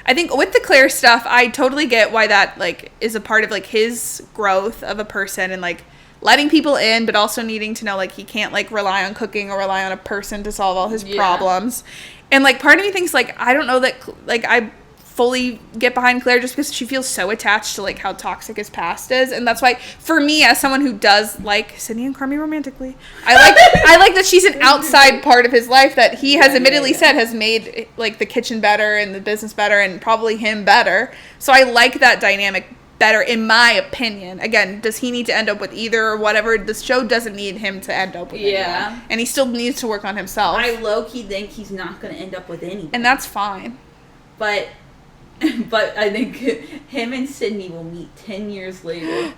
I think with the Claire stuff, I totally get why that like is a part of like his growth of a person and like letting people in, but also needing to know like he can't like rely on cooking or rely on a person to solve all his problems. And like part of me thinks like I don't know that like I fully get behind Claire just because she feels so attached to like how toxic his past is, and that's why for me as someone who does like Sydney and Carmy romantically, I like that she's an outside part of his life that he has admittedly said has made like the kitchen better and the business better and probably him better. So I like that dynamic better in my opinion. Again, does he need to end up with either or whatever? The show doesn't need him to end up with anyone, and he still needs to work on himself. I low-key think he's not going to end up with anyone. And that's fine. But I think him and Sydney will meet 10 years later.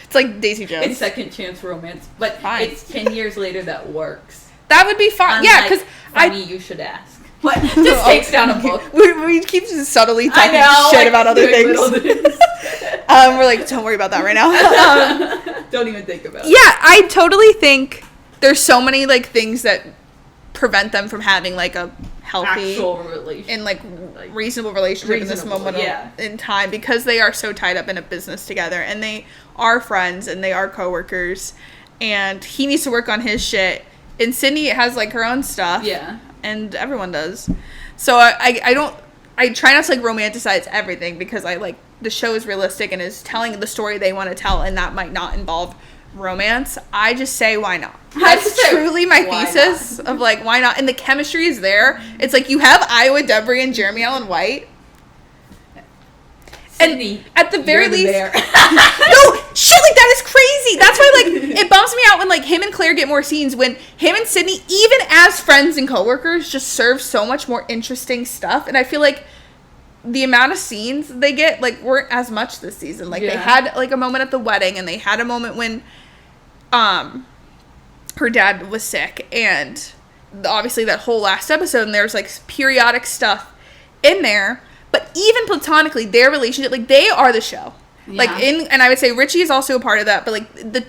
It's like Daisy Jones. It's second chance romance. But fine. It's 10 years later that works. That would be fine. Yeah, because you should ask. What? Just takes down a book. We keep just subtly talking shit like, about other things. We're like, don't worry about that right now. Don't even think about it. Yeah, I totally think there's so many like things that prevent them from having like a healthy actual relationship and like reasonable relationship in this moment in time, because they are so tied up in a business together and they are friends and they are coworkers, and he needs to work on his shit, and Sydney has like her own stuff. Yeah. And everyone does. So I try not to like romanticize everything, because I like the show is realistic and is telling the story they want to tell, and that might not involve romance. I just say why not. That's truly my thesis of like why not. And the chemistry is there. It's like you have Iowa Debris and Jeremy Allen White. Sydney, and at the very least, no, shit like that is crazy. That's why like it bums me out when like him and Claire get more scenes, when him and Sydney, even as friends and coworkers, just serve so much more interesting stuff. And I feel like the amount of scenes they get like weren't as much this season. Like they had like a moment at the wedding, and they had a moment when her dad was sick, and obviously that whole last episode, and there's like periodic stuff in there. But even platonically, their relationship, like they are the show. Yeah. Like and I would say Richie is also a part of that, but like the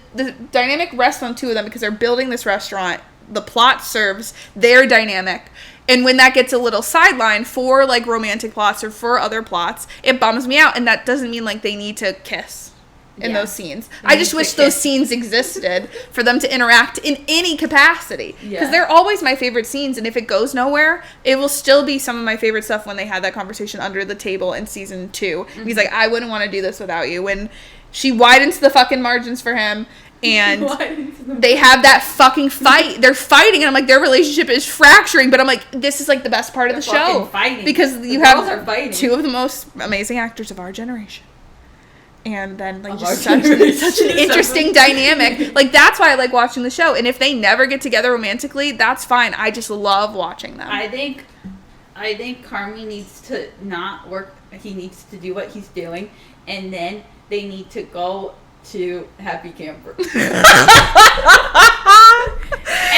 dynamic rests on two of them because they're building this restaurant. The plot serves their dynamic. And when that gets a little sidelined for like romantic plots or for other plots, it bums me out. And that doesn't mean like they need to kiss. in those scenes. I just wish those scenes existed for them to interact in any capacity. Because they're always my favorite scenes, and if it goes nowhere, it will still be some of my favorite stuff when they had that conversation under the table in season 2. Mm-hmm. He's like, I wouldn't want to do this without you. When she widens the fucking margins for him, and they have that fucking fight. They're fighting, and I'm like, their relationship is fracturing, but I'm like, this is like the best part of the show. Fighting. Because you have two of the most amazing actors of our generation. And then like just such an interesting dynamic. Like that's why I like watching the show. And if they never get together romantically, that's fine. I just love watching them. I think Carmy needs to not work. He needs to do what he's doing, and then they need to go to Happy Camper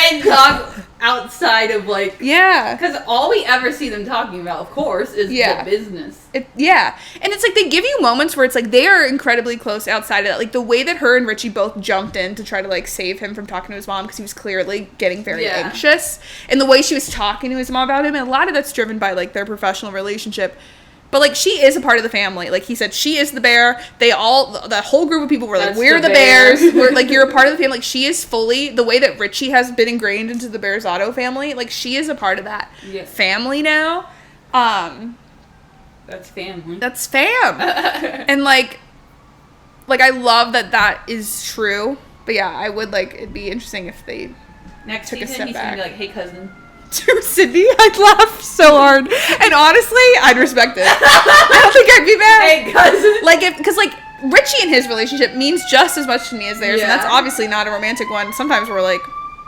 and talk outside of like because all we ever see them talking about, of course, is the business. And it's like they give you moments where it's like they are incredibly close outside of that. Like the way that her and Richie both jumped in to try to like save him from talking to his mom because he was clearly getting very anxious, and the way she was talking to his mom about him, and a lot of that's driven by like their professional relationship. But, like, she is a part of the family. Like he said, she is the bear. The whole group of people were like, we're the bears. We're like, you're a part of the family. Like, she is fully, the way that Richie has been ingrained into the Bears Auto family, like, she is a part of that family now. That's family. That's fam. And, like, I love that is true. But, yeah, I would, like, it'd be interesting if they Next took season, a step he's back. Gonna be like, hey, cousin. To Sydney, I'd laugh so hard, and honestly, I'd respect it. I don't think I'd be mad. Hey, cousin. Like, because like Richie and his relationship means just as much to me as theirs, and that's obviously not a romantic one. Sometimes we're like,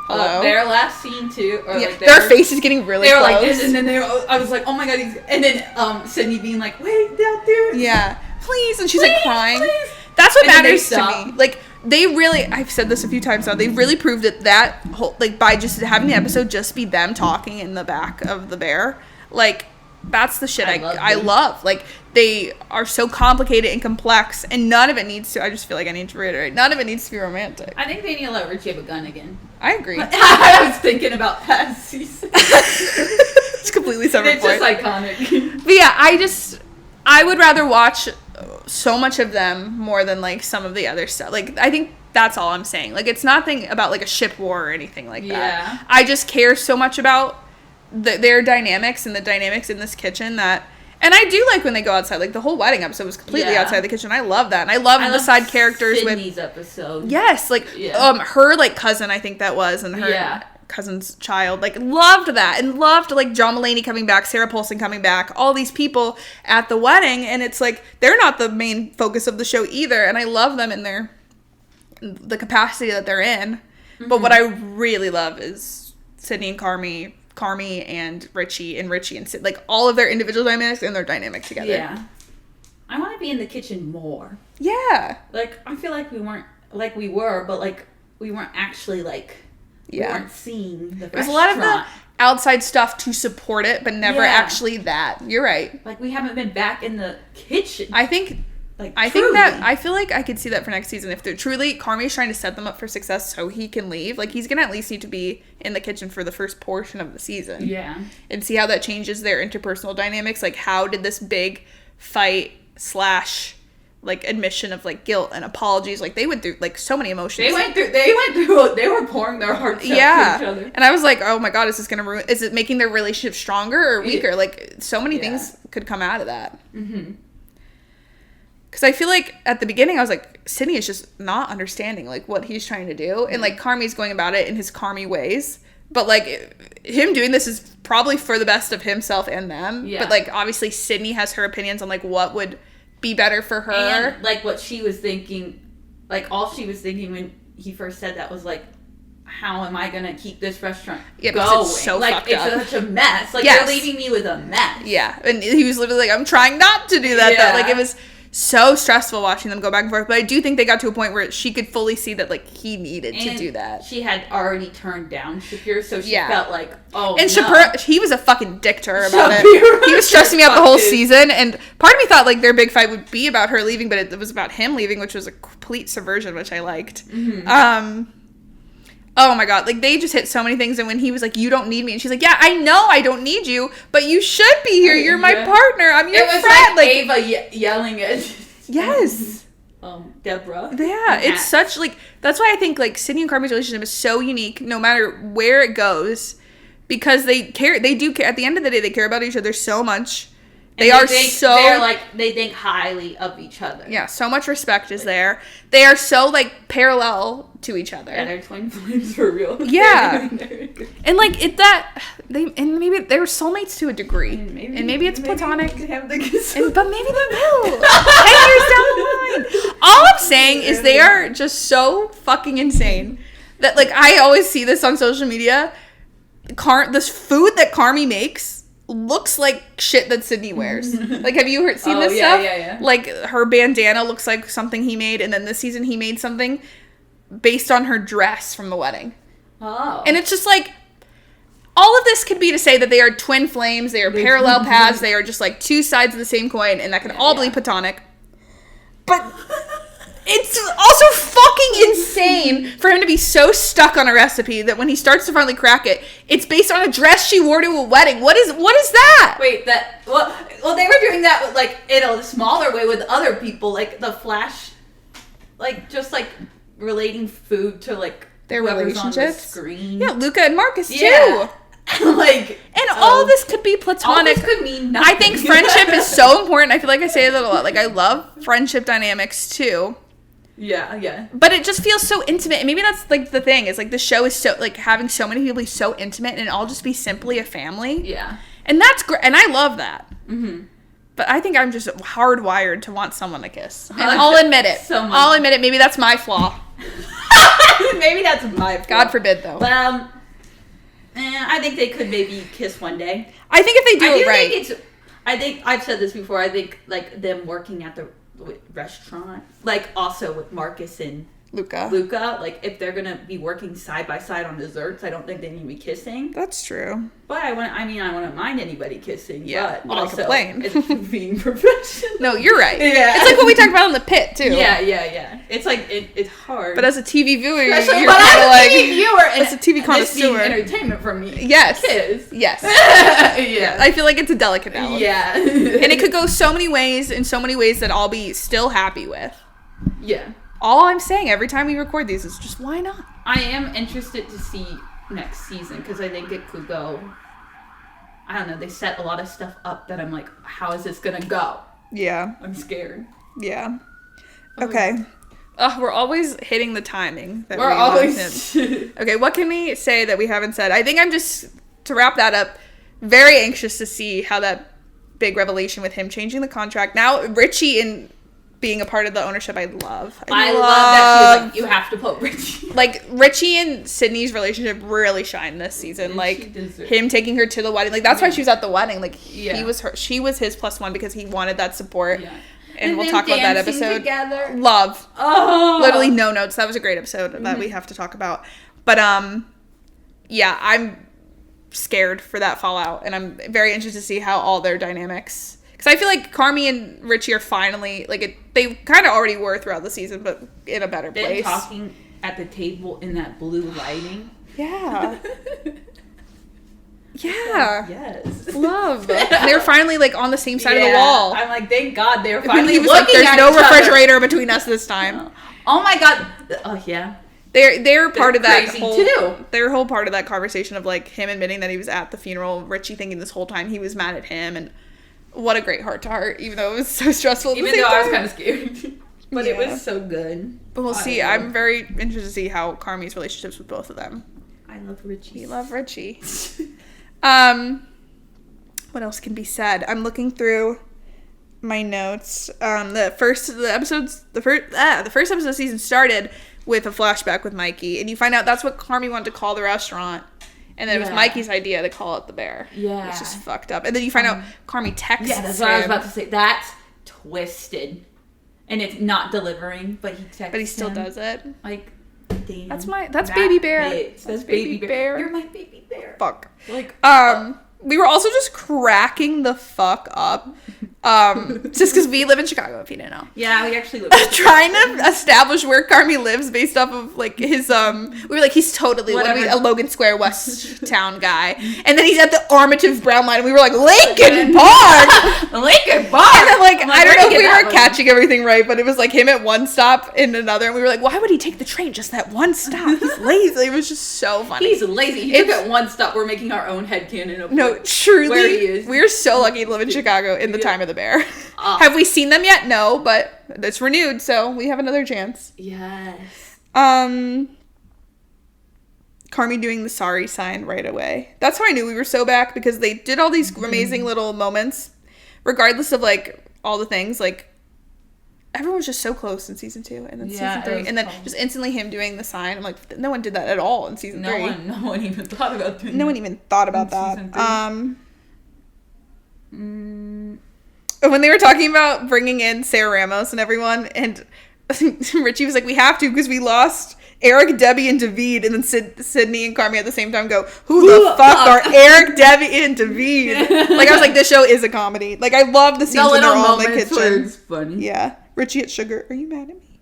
hello. Their last scene too, or like their face is getting really close. They were like this, and then I was like, oh my god, and then Sydney being like, wait, don't do it. Yeah, please, and she's like crying. Please. That's what matters to me. Like. They really, I've said this a few times now, they've really proved that whole, like, by just having the episode just be them talking in the back of the bear, like, that's the shit I love. Like, they are so complicated and complex, and none of it needs to, I just feel like I need to reiterate, none of it needs to be romantic. I think they need to let Richie have a gun again. I agree. I was thinking about past season. It's completely separate point. It's just iconic. But yeah, I would rather watch so much of them more than like some of the other stuff. Like I think that's all I'm saying. Like it's nothing about like a ship war or anything like that. I just care so much about their dynamics and the dynamics in this kitchen that, and I do like when they go outside. Like the whole wedding episode was completely outside the kitchen. I love that, and I love the side characters. Sydney's episode. Yes, like her like cousin, I think that was, and her cousin's child, like loved that, and loved like John Mulaney coming back, Sarah Paulson coming back, all these people at the wedding, and it's like they're not the main focus of the show either, and I love them in the capacity that they're in. Mm-hmm. But what I really love is Sydney and Carmy and Richie and Sid, like all of their individual dynamics and their dynamic together. Yeah, I want to be in the kitchen more. Yeah, like I feel like we were, but like we weren't actually like. We weren't seeing the restaurant. There's a lot of the outside stuff to support it, but never actually that. You're right. Like, we haven't been back in the kitchen. I think that, I feel like I could see that for next season. If they're truly, Carmy is trying to set them up for success so he can leave. Like, he's going to at least need to be in the kitchen for the first portion of the season. Yeah. And see how that changes their interpersonal dynamics. Like, how did this big fight / like admission of like guilt and apologies, like they went through like so many emotions. They were pouring their hearts out to each other. And I was like, oh my god, is it making their relationship stronger or weaker? Like so many things could come out of that. Mm-hmm. Because I feel like at the beginning I was like, Sydney is just not understanding like what he's trying to do, and like Carmy's going about it in his Carmy ways, but like him doing this is probably for the best of himself and them. But like obviously Sydney has her opinions on like what would be better for her, and like what she was thinking, like all she was thinking when he first said that was like, how am I gonna keep this restaurant going? It's so like fucked up. It's such a mess. Like you're leaving me with a mess. Yeah, and he was literally like, I'm trying not to do that. Though. Like it was so stressful watching them go back and forth. But I do think they got to a point where she could fully see that like he needed to do that. She had already turned down Shapiro, so she felt like, Shapiro, he was a fucking dick to her about it. He was stressing me out the whole season, and part of me thought like their big fight would be about her leaving, but it was about him leaving, which was a complete subversion, which I liked. Mm-hmm. Oh my god, like they just hit so many things, and when he was like, you don't need me, and she's like, yeah, I know I don't need you, but you should be here, you're my partner, I'm your friend. Like Ava yelling at yes. Deborah. Yeah, it's such, like, that's why I think, like, Sydney and Carmy's relationship is so unique no matter where it goes, because they do care, at the end of the day, they care about each other so much. They think highly of each other. Yeah, so much respect is there. They are so, like, parallel to each other. Yeah, they're twin flames for real. Yeah. And, like, maybe they're soulmates to a degree. And maybe it's platonic. But maybe they will. 10 years down the line. All I'm saying is they are just so fucking insane that, like, I always see this on social media. This food that Carmy makes looks like shit that Sydney wears. Like, have you seen this stuff? Yeah. Like, her bandana looks like something he made, and then this season he made something based on her dress from the wedding. Oh. And it's just like, all of this could be to say that they are twin flames, they are parallel paths, they are just like two sides of the same coin, and that can all be platonic. But it's also fucking insane for him to be so stuck on a recipe that when he starts to finally crack it, it's based on a dress she wore to a wedding. What is that? Wait, well, they were doing that with, like, in a smaller way with other people, like the Flash, like, just like relating food to, like, their relationships on the screen. Yeah, Luca and Marcus too. Like, and all of this could be platonic. All this could mean nothing. I think friendship is so important. I feel like I say that a lot. Like, I love friendship dynamics too. Yeah. But it just feels so intimate. And maybe that's, like, the thing. Is, like, the show is so, like, having so many people be so intimate and all just be simply a family. Yeah. And that's great. And I love that. Mm-hmm. But I think I'm just hardwired to want someone to kiss. And I'll admit it. I'll admit it. Maybe that's my flaw. Maybe that's my flaw. God forbid, though. But, I think they could maybe kiss one day. I think if they do it right. I think I've said this before. I think, like, them working at the restaurant, like, also with Marcus and Luca, like, if they're gonna be working side by side on desserts, I don't think they need to be kissing. That's true. But I wouldn't mind anybody kissing. Yeah, but also complain. It's being professional. No, you're right. Yeah, it's like what we talked about in the pit too. Yeah. It's like it's hard. But as a TV viewer, you're kind of like TV viewer, as a TV connoisseur, entertainment for me. Yes. Kiss. Yes. Yeah. I feel like it's a delicate balance. Yeah. And it could go so many ways, in so many ways that I'll be still happy with. Yeah. All I'm saying every time we record these is just, why not? I am interested to see next season because I think it could go. I don't know. They set a lot of stuff up that I'm like, how is this gonna go? Yeah. I'm scared. Yeah. Okay. We're always hitting the timing. We're always. Okay, what can we say that we haven't said? I think I'm just, to wrap that up, very anxious to see how that big revelation with him changing the contract. Now, Richie and being a part of the ownership, I love. I love that she was like, you have to put Richie. Like, Richie and Sydney's relationship really shined this season. Like, him taking her to the wedding. Like, that's why she was at the wedding. Like, she was his plus one because he wanted that support. Yeah. And we'll talk about that episode. Together. Love. Oh. Literally no notes. That was a great episode that we have to talk about. But, yeah, I'm scared for that fallout. And I'm very interested to see how all their dynamics... Because I feel like Carmy and Richie are finally, like, they kind of already were throughout the season, but in a better place. They're talking at the table in that blue lighting. Yeah. Yeah. Yes. Love. And they were finally, like, on the same side of the wall. I'm like, thank God they were finally looking like, there's at no each refrigerator between us this time. No. Oh my God. Oh, yeah. They're part of that whole... too. They're whole part of that conversation of, like, him admitting that he was at the funeral, Richie thinking this whole time he was mad at him, and... What a great heart-to-heart, even though it was so stressful. Even though I was kind of scared. But it was so good. But we'll see. I'm very interested to see how Carmy's relationships with both of them. I love Richie. You love Richie. What else can be said? I'm looking through my notes. The first episode of the season started with a flashback with Mikey, and you find out that's what Carmy wanted to call the restaurant. And then it was Mikey's idea to call it the Bear. Yeah. It's just fucked up. And then you find out Carmy texts him. Yeah, that's what I was about to say. That's twisted. And it's not delivering, but he texts him. But he still does it. Like, damn. That's Baby Bear. That's Baby Bear. You're my Baby Bear. Fuck. Like, we were also just cracking the fuck up Just because we live in Chicago, if you didn't know. Yeah, we actually live Trying to establish where Carmy lives based off of, like, his, we were like, he's totally a Logan Square West Town guy. And then he's at the Armative Brown line, and we were like, Lincoln Park! Lincoln Park! And then, like, I don't know if we were catching everything right, but it was, like, him at one stop and another, and we were like, why would he take the train just that one stop? He's lazy. It was just so funny. He's lazy. He took it one stop. We're making our own headcanon of truly, where he is. We're so lucky to live in Chicago in the time of the bear. Have we seen them yet? No, but it's renewed, so we have another chance. Yes. Carmy doing the sorry sign right away. That's how I knew we were so back, because they did all these amazing little moments, regardless of, like, all the things. Like, everyone was just so close in season 2 and then season 3, and then just instantly him doing the sign. I'm like, no one did that at all in season 3. No one even thought about doing No one even thought about that. When they were talking about bringing in Sarah Ramos and everyone, and Richie was like, we have to, because we lost Eric, Debbie, and David, and then Sydney and Carmy at the same time go, who the fuck are Eric, Debbie, and David? Like, I was like, this show is a comedy. Like, I love the scenes when they're all in the kitchen. It's funny. Yeah. Richie at Sugar, are you mad at me?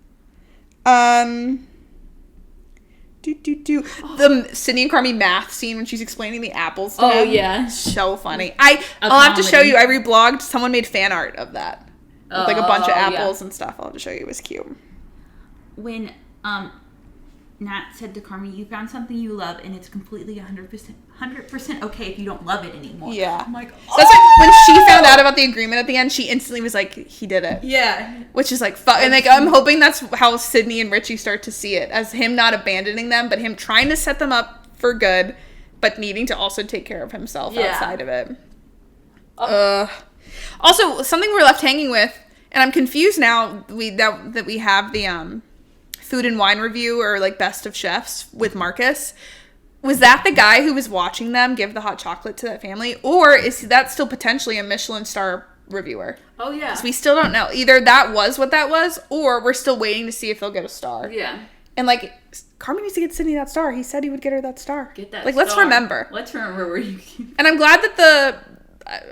The Sydney and Carmy math scene when she's explaining the apples to him. Oh, yeah. So funny. I'll have to show you. I reblogged. Someone made fan art of that. With, like, a bunch of apples and stuff. I'll have to show you. It was cute. When Nat said to Carmy, you found something you love, and it's completely 100% okay if you don't love it anymore. Yeah. I'm like, That's like, when she found out about the agreement at the end, she instantly was like, he did it. Yeah. Which is like, and like, I'm hoping that's how Sydney and Richie start to see it, as him not abandoning them, but him trying to set them up for good, but needing to also take care of himself outside of it. Also, something we're left hanging with, and I'm confused now that we have the food and wine review, or like best of chefs with Marcus. Was that the guy who was watching them give the hot chocolate to that family, or is that still potentially a Michelin star reviewer? Oh yeah. Because we still don't know. Either that was what that was, or we're still waiting to see if they'll get a star. Yeah. And like, Carmy needs to get Sydney that star. He said he would get her that star. Get that. Like, star. let's remember. Let's remember where you. And I'm glad that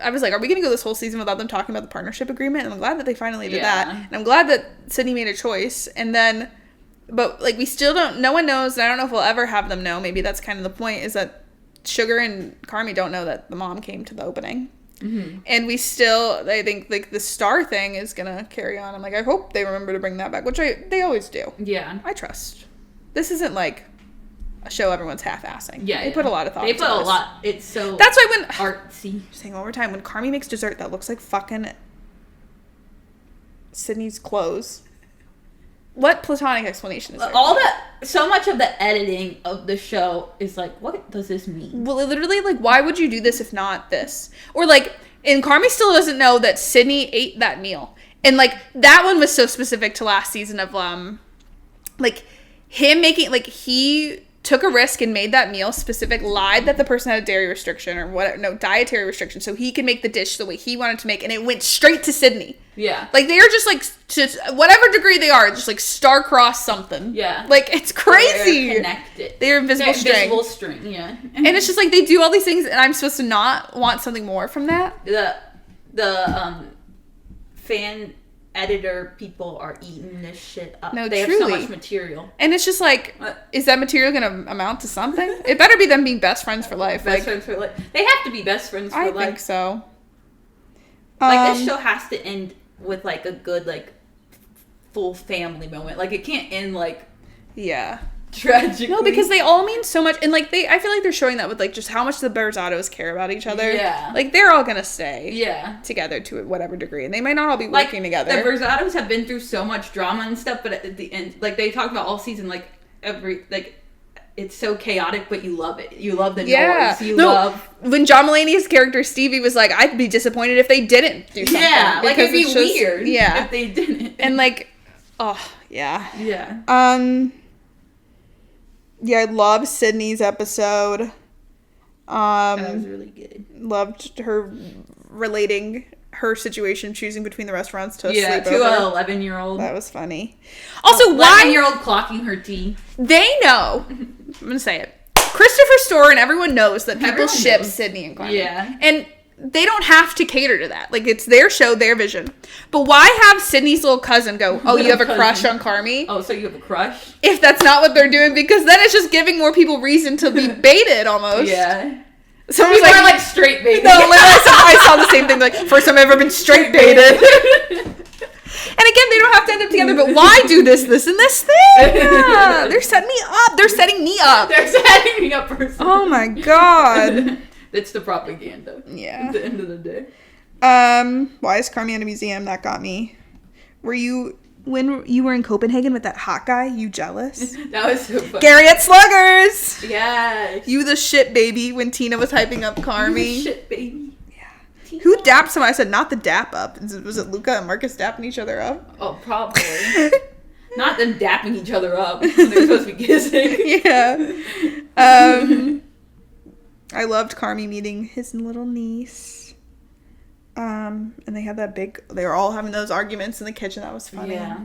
I was like, are we going to go this whole season without them talking about the partnership agreement? And I'm glad that they finally did that. And I'm glad that Sydney made a choice. And then, but like, we still don't, no one knows, and I don't know if we'll ever have them know, maybe that's kind of the point, is that Sugar and Carmy don't know that the mom came to the opening. Mm-hmm. And we still, I think, like, the star thing is going to carry on. I'm like, I hope they remember to bring that back, which they always do. Yeah. I trust. This isn't like a show everyone's half-assing. Yeah. They put a lot of thought into They put this. a lot. It's so. That's why when. Artsy. Saying one more time, when Carmy makes dessert that looks like fucking Sydney's clothes. What platonic explanation is there? So much of the editing of the show is like, what does this mean? Well, literally, like, why would you do this if not this? Or, like, and Carmy still doesn't know that Sydney ate that meal. And, like, that one was so specific to last season of, like, him making, like, he took a risk and made that meal specific, lied that the person had a dairy restriction or whatever, no, dietary restriction, so he could make the dish the way he wanted to make, and it went straight to Sydney. Yeah. Like, they are just, like, to whatever degree they are, just, like, star-cross something. Yeah. Like, it's crazy. They're connected. They're invisible string. Invisible string, yeah. And it's just, like, they do all these things, and I'm supposed to not want something more from that? The fan editor people are eating this shit up. No, they truly. have so much material. And it's just like, is that material going to amount to something? It better be them being best friends for life. Best friends for life. They have to be best friends for life. I think so. Like, this show has to end with, like, a good, like, full family moment. Like, it can't end, like... Yeah. Tragically. No, because they all mean so much. And, like, I feel like they're showing that with, like, just how much the Berzatos care about each other. Yeah. Like, they're all gonna stay. Yeah. Together to whatever degree. And they might not all be working together. The Berzatos have been through so much drama and stuff, but at the end, like, they talked about all season, like, it's so chaotic, but you love it. You love the noise. You love... When John Mulaney's character, Stevie, was like, I'd be disappointed if they didn't do something. Yeah, like, it'd be just, weird if they didn't. And, like, oh, yeah. Yeah. Yeah, I love Sydney's episode. That was really good. Loved her relating her situation, choosing between the restaurants to sleep to an 11-year-old. That was funny. Also, 11-year-old clocking her tea. They know. I'm gonna say it. Christopher Storer and everyone knows that people ship Sydney and Carmy. Yeah. And they don't have to cater to that. Like, it's their show, their vision. But why have Sydney's little cousin go, oh, you have a crush on Carmy? Oh, so you have a crush? If that's not what they're doing, because then it's just giving more people reason to be baited almost. Yeah. Someone's People are like straight baited. No, literally, I saw the same thing. Like, first time I've ever been straight baited. And again, they don't have to end up together, but why do this, and this thing? Yeah. They're setting me up. They're setting me up. They're setting me up for something. Oh my god. It's the propaganda. Yeah. At the end of the day. Why is Carmy in a museum? That got me. When you were in Copenhagen with that hot guy, you jealous? That was so funny. Gary at Sluggers! Yes. You the shit baby when Tina was hyping up Carmy. You the shit baby. Who dapped someone? I said, not the dap up. Was it Luca and Marcus dapping each other up? Oh, probably. Not them dapping each other up. They're supposed to be kissing. Yeah. I loved Carmy meeting his little niece. And they had they were all having those arguments in the kitchen. That was funny. Yeah.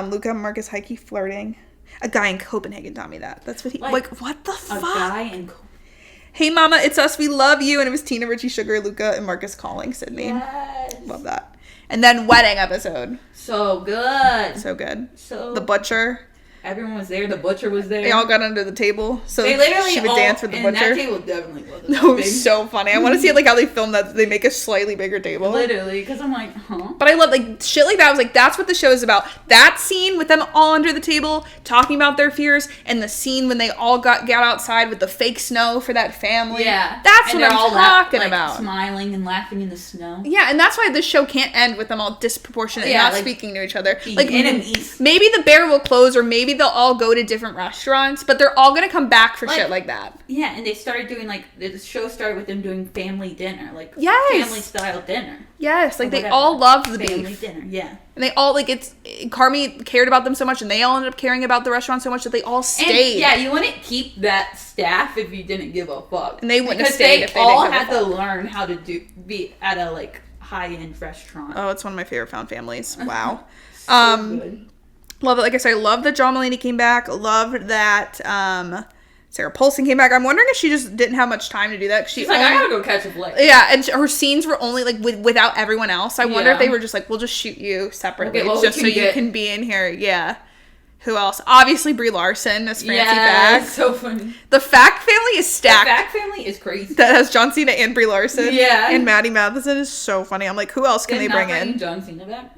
Luca and Marcus Heike flirting. A guy in Copenhagen taught me that. That's what he, like what the fuck? A guy in Hey mama, it's us, we love you. And it was Tina, Richie, Sugar, Luca, and Marcus calling Sydney. Yes. Love that. And then wedding episode. So good. So good. So the butcher. Everyone was there. The butcher was there. They all got under the table. So they literally she would dance with the butcher. That table definitely wasn't No, big. so funny. I want to see like how they film that. They make a slightly bigger table. Literally, because I'm like, huh? But I love like shit like that. I was like, that's what the show is about. That scene with them all under the table talking about their fears, and the scene when they all got outside with the fake snow for that family. Yeah, that's and what I'm talking like, about. Smiling and laughing in the snow. Yeah, and that's why this show can't end with them all disproportionate, not like, speaking to each other. Like enemies. Maybe the bear will close, or maybe they'll all go to different restaurants, but they're all gonna come back for shit like that. Yeah, and they started doing the show started with them doing family dinner, like family style dinner. Yes, like they all loved the family beef. dinner. Yeah, and they all Carmy cared about them so much, and they all ended up caring about the restaurant so much that they all stayed. And, yeah, you wouldn't keep that staff if you didn't give a fuck, and they wouldn't have stayed if they didn't give a fuck. All had to learn how to be at a high-end restaurant. Oh, it's one of my favorite found families. Wow. Good. Love it. Like I said, I love that John Mulaney came back. Loved that Sarah Paulson came back. I'm wondering if she just didn't have much time to do that. Cause she's like, I gotta go catch a flight. Yeah, and her scenes were only without everyone else. I wonder if they were just like, we'll just shoot you separately just so you can be in here. Yeah. Who else? Obviously Brie Larson as Francie Fack. So funny. The Fack family is stacked. The Fack family is crazy. That has John Cena and Brie Larson. Yeah. And Maddie Matheson is so funny. I'm like, who else can they bring in? John Cena back?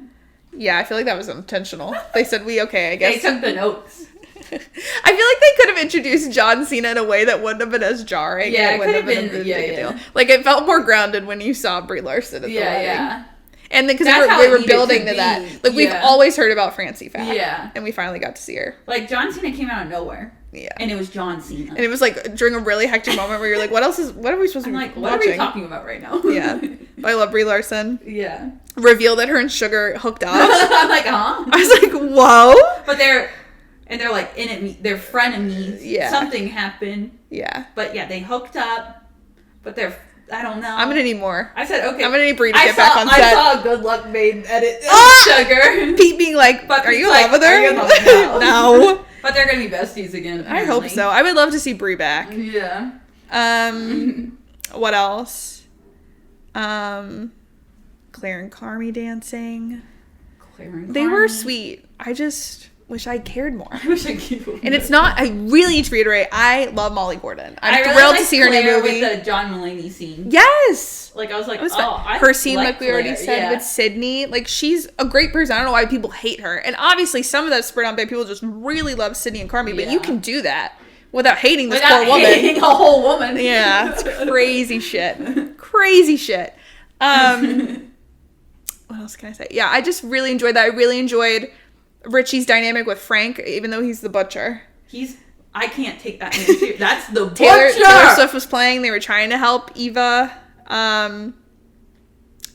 Yeah, I feel like that was intentional. They said, I guess. They took the notes. I feel like they could have introduced John Cena in a way that wouldn't have been as jarring. Yeah, it could have been. a big deal. Like, it felt more grounded when you saw Brie Larson at the wedding. Yeah. And because we were building to that. Like, we've always heard about Francie Fack. Yeah. And we finally got to see her. Like, John Cena came out of nowhere. Yeah. And it was John Cena. And it was like during a really hectic moment where you're like, what are we supposed to be watching? What are we talking about right now? Yeah. But I love Brie Larson. Yeah. Reveal that her and Sugar hooked up. I'm like, huh? I was like, whoa. But they're like they're frenemies. Yeah. Something happened. Yeah. But yeah, they hooked up. But I don't know. I'm gonna need more. I said, okay. I'm gonna need Brie to get back on set. I saw a Good Luck Babe edit Sugar. Pete being like, are you in love with her? No. But they're gonna be besties again, apparently. I hope so. I would love to see Brie back. Yeah. What else? Claire and Carmy dancing. They were sweet. I just wish I cared more. I wish I cared more. And it's not, I really need to reiterate, I love Molly Gordon. I'm thrilled to see her new movie. With the John Mulaney scene. Yes! Like, I was like, her scene, like we already said, with Sydney. Like, she's a great person. I don't know why people hate her. And obviously, some of that's spread on by people just really love Sydney and Carmy, but you can do that without hating this poor woman. Hating a whole woman. Yeah, it's crazy shit. Crazy shit. What else can I say? Yeah, I just really enjoyed that. I really enjoyed Richie's dynamic with Frank, even though he's the butcher. I can't take that man seriously. That's the butcher! Taylor Swift was playing. They were trying to help Eva. And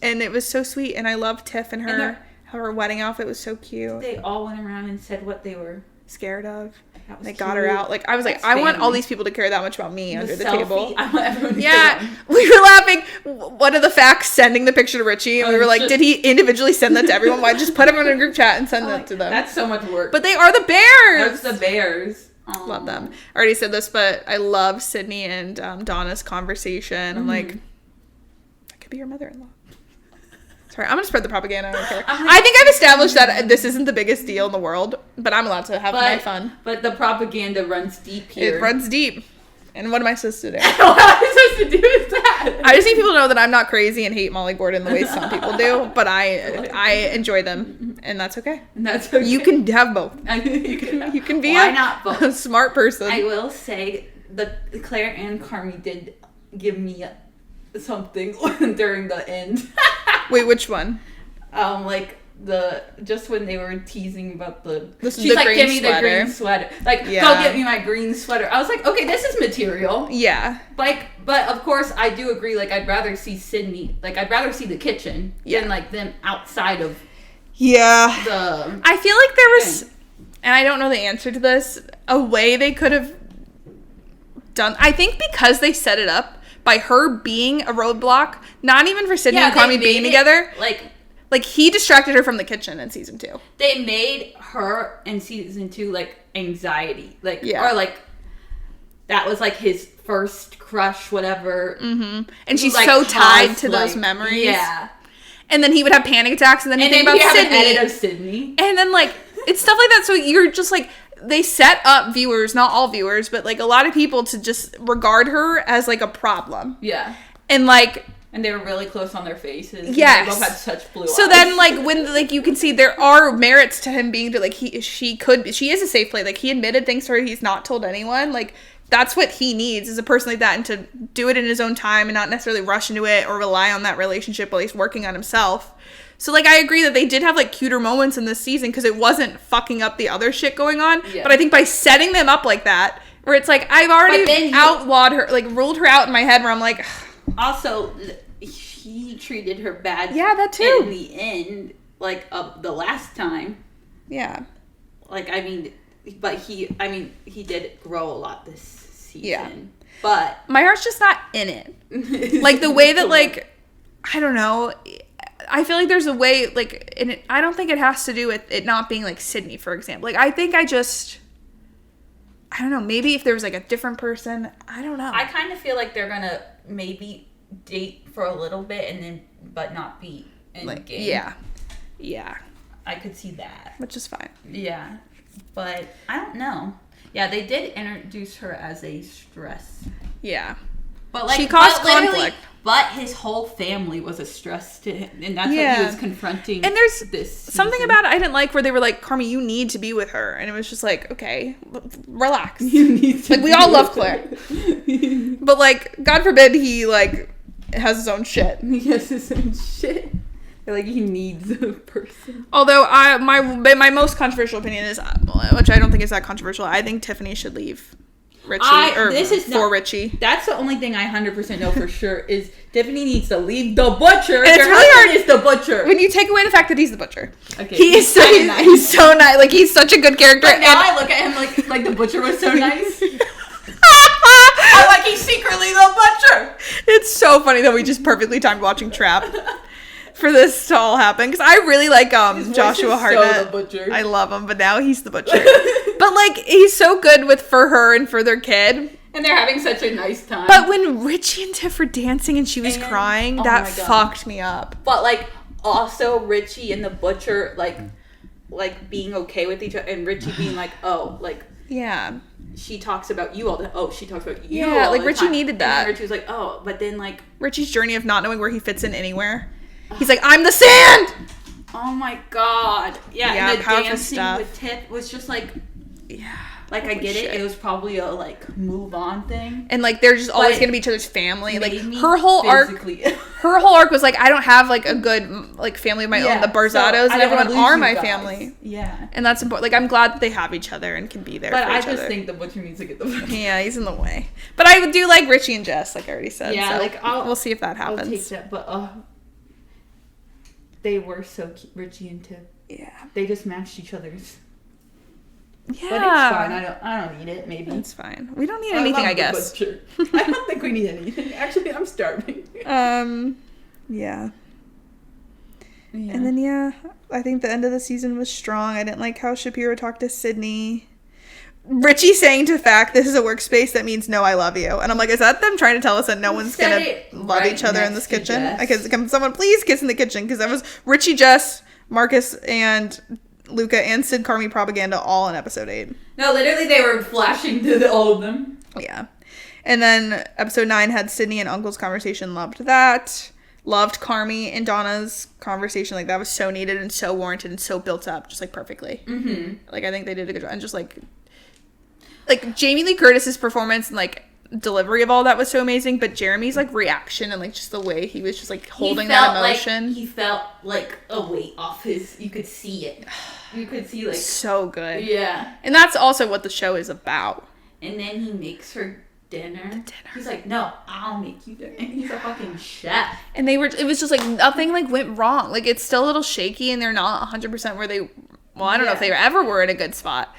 it was so sweet. And I love Tiff and her wedding outfit was so cute. They all went around and said what they were scared of. They got her out. Like, I was like, I want all these people to care that much about me under the table. I want everyone to we were laughing. One of the facts sending the picture to Richie, and we were like, did he individually send that to everyone? Why just put everyone in a group chat and send that to them? That's so much work. But they are the bears. That's the bears. Aww. Love them. I already said this, but I love Sydney and Donna's conversation. I'm like, be your mother-in-law. Sorry, I'm gonna spread the propaganda. I don't care. I think I've established that this isn't the biggest deal in the world, but I'm allowed to have my fun. But the propaganda runs deep here. It runs deep. And what am I supposed to do? What am I supposed to do with that? I just need people to know that I'm not crazy and hate Molly Gordon the way some people do, but I enjoy them, and that's okay. And that's okay. You can have both. You can be a smart person. I will say that Claire and Carmy did give me something during the end. Wait, which one? Like just when they were teasing about she's like, give me the green sweater. Like, go get me my green sweater. I was like, okay, this is material. Yeah. Like, but of course, I do agree. Like, I'd rather see Sydney. Like, I'd rather see the kitchen than like them outside of. Yeah. I feel like there was, and I don't know the answer to this, a way they could have done. I think because they set it up by her being a roadblock, not even for Sydney and Carmy being together. Like, he distracted her from the kitchen in season 2. They made her in season 2, like, anxiety. Like, or, like, that was, like, his first crush, whatever. Mm-hmm. And she's like, so tied to those memories. Yeah. And then he would have panic attacks, and then he'd think about Sydney. An edit of Sydney. And then, like, it's stuff like that. So you're just, like, they set up viewers, not all viewers, but, like, a lot of people to just regard her as, like, a problem. Yeah. And, like... And they were really close on their faces. Yes. They both had such blue eyes. So then, like, when, like, you can see there are merits to him being, like, she is a safe play. Like, he admitted things to her he's not told anyone. Like, that's what he needs is a person like that, and to do it in his own time and not necessarily rush into it or rely on that relationship while he's working on himself. So, like, I agree that they did have, like, cuter moments in this season because it wasn't fucking up the other shit going on. Yeah. But I think by setting them up like that, where it's like, I've already outlawed her, like, ruled her out in my head where I'm like... Also... He treated her bad. Yeah, that too. In the end, like the last time. Yeah. Like he did grow a lot this season. Yeah. But my heart's just not in it. Like the way that like I don't know. I feel like there's a way like and I don't think it has to do with it not being like Sydney, for example. Like I think I don't know. Maybe if there was like a different person, I don't know. I kind of feel like they're gonna maybe date for a little bit and then but not be in like, game. Yeah. I could see that. Which is fine. Yeah. But I don't know. Yeah, they did introduce her as a stress. Yeah. But like she caused conflict. But his whole family was a stress to him, and that's what he was confronting. And there's this something about it I didn't like where they were like, Carmy, you need to be with her, and it was just like, okay, relax. You need to like we all love Claire, but like, God forbid he like has his own shit. He has his own shit. Like he needs a person. Although my most controversial opinion is, which I don't think is that controversial, I think Tiffany should leave. Richie. That's the only thing I 100% know for sure is Tiffany needs to leave the butcher. It's really hard. Is the butcher. When you take away the fact that he's the butcher. Okay. He's so nice. Like he's such a good character. But now I look at him like the butcher was so nice. I'm like he's secretly the butcher. It's so funny that we just perfectly timed watching Trap for this to all happen, because I really like Joshua Hartnett. So the butcher. I love him, but now he's the butcher. But like he's so good for her and for their kid, and they're having such a nice time. But when Richie and Tiff were dancing and she was crying, that fucked me up. But like also Richie and the butcher like being okay with each other, and Richie being like, oh, like yeah, she talks about you all the she talks about you. Yeah, all like the Richie time. needed that. And Richie was like, oh, but then like Richie's journey of not knowing where he fits in anywhere. He's like, I'm the sand. Oh my god. Yeah, and the dancing stuff with Tiff was just like, yeah. Like I get it. It was probably a like move on thing. And like they're just always gonna be each other's family. Like her whole arc was like, I don't have like a good like family of my own. The Barzados and everyone are my family. Yeah. And that's important. Like I'm glad that they have each other and can be there. But for each I just other. think the butcher needs to get the fuck. Yeah, he's in the way. But I do like Richie and Jess, like I already said. Yeah, so like we'll see if that happens. I'll take that, but they were so cute, Richie and Tiff. Yeah. They just matched each other's. Yeah. But it's fine. I don't need it, maybe. It's fine. We don't need anything, I guess. I don't think we need anything. Actually, I'm starving. Yeah. And then, I think the end of the season was strong. I didn't like how Shapiro talked to Sydney. Richie saying to Fact, this is a workspace, that means no, I love you. And I'm like, is that them trying to tell us that no one's going to love each other in this kitchen? Because can someone please kiss in the kitchen? Because that was Richie, Jess, Marcus, and Luca, and sydcarmy propaganda all in episode 8. No, literally they were flashing to all of them. Yeah. And then episode 9 had Sydney and Uncle's conversation. Loved that. Loved Carmy and Donna's conversation. Like, that was so needed and so warranted and so built up, just like perfectly. Mm-hmm. Like, I think they did a good job. And just like Jamie Lee Curtis's performance and like delivery of all that was so amazing. But Jeremy's like reaction and like just the way he was just like holding that emotion. He felt like a weight off his. You could see it. You could see like so good. Yeah. And that's also what the show is about. And then he makes her dinner. He's like, no, I'll make you dinner. And he's a fucking chef. And it was just like nothing like went wrong. Like, it's still a little shaky and they're not 100% where they, well, I don't know if they ever were in a good spot.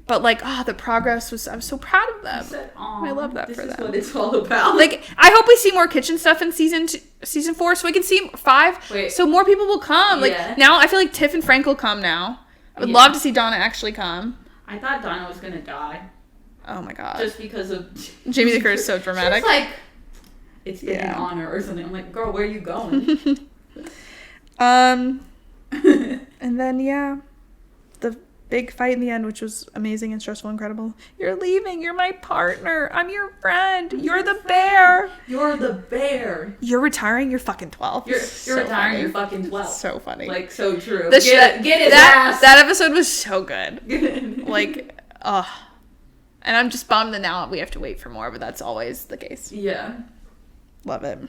But like, the progress was, I was so proud of them. Said, I love that for them. This is what it's all about. Like, I hope we see more kitchen stuff in season 4 so we can see 5. Wait. So more people will come. Like, now I feel like Tiff and Frank will come now. I would love to see Donna actually come. I thought Donna was gonna die. Oh my god. Just because of Jamie Lee Curtis is so dramatic. She's like, it's been an honor or something. I'm like, girl, where are you going? And then the big fight in the end, which was amazing and stressful, incredible. You're leaving. You're my partner. I'm your friend. You're the bear. You're the bear. You're retiring. You're fucking 12. You're so retiring. funny. You're fucking 12. So funny. Like, so true. Get his ass. That episode was so good. Like, and I'm just bummed that now we have to wait for more, but that's always the case. Yeah. Love it.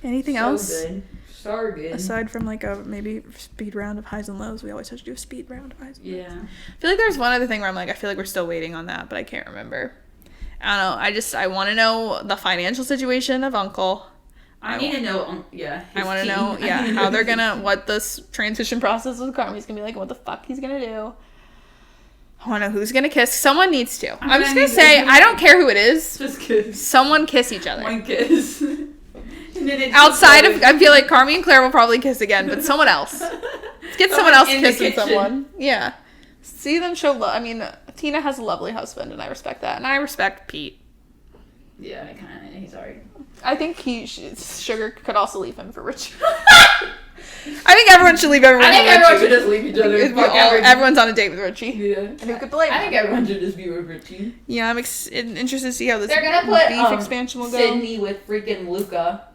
Anything else? Good. So good. Aside from like a maybe speed round of highs and lows, we always have to do a speed round of highs and lows. Yeah. I feel like there's one other thing where I'm like, I feel like we're still waiting on that, but I can't remember. I don't know. I want to know the financial situation of Uncle. I need to know, I want to know, how they're gonna, what this transition process with Carmy's gonna be like, what the fuck he's gonna do. I want to know who's gonna kiss. Someone needs to. I'm just gonna say, I don't care who it is. Just kiss. Someone kiss each other. One kiss. Outside of, I feel like Carmy and Claire will probably kiss again, but someone else. Let's get someone else kissing someone. Yeah. See them show love. I mean, Tina has a lovely husband, and I respect that. And I respect Pete. Yeah, I kind of. He's alright. I think Sugar could also leave him for Richie. I think everyone should leave everyone. I think everyone should just leave each other. Everyone's on a date with Richie. Yeah. And who could blame? I think everyone should just be with Richie. Yeah, I'm interested to see how this They're gonna put beef expansion will go. Sydney with freaking Luca,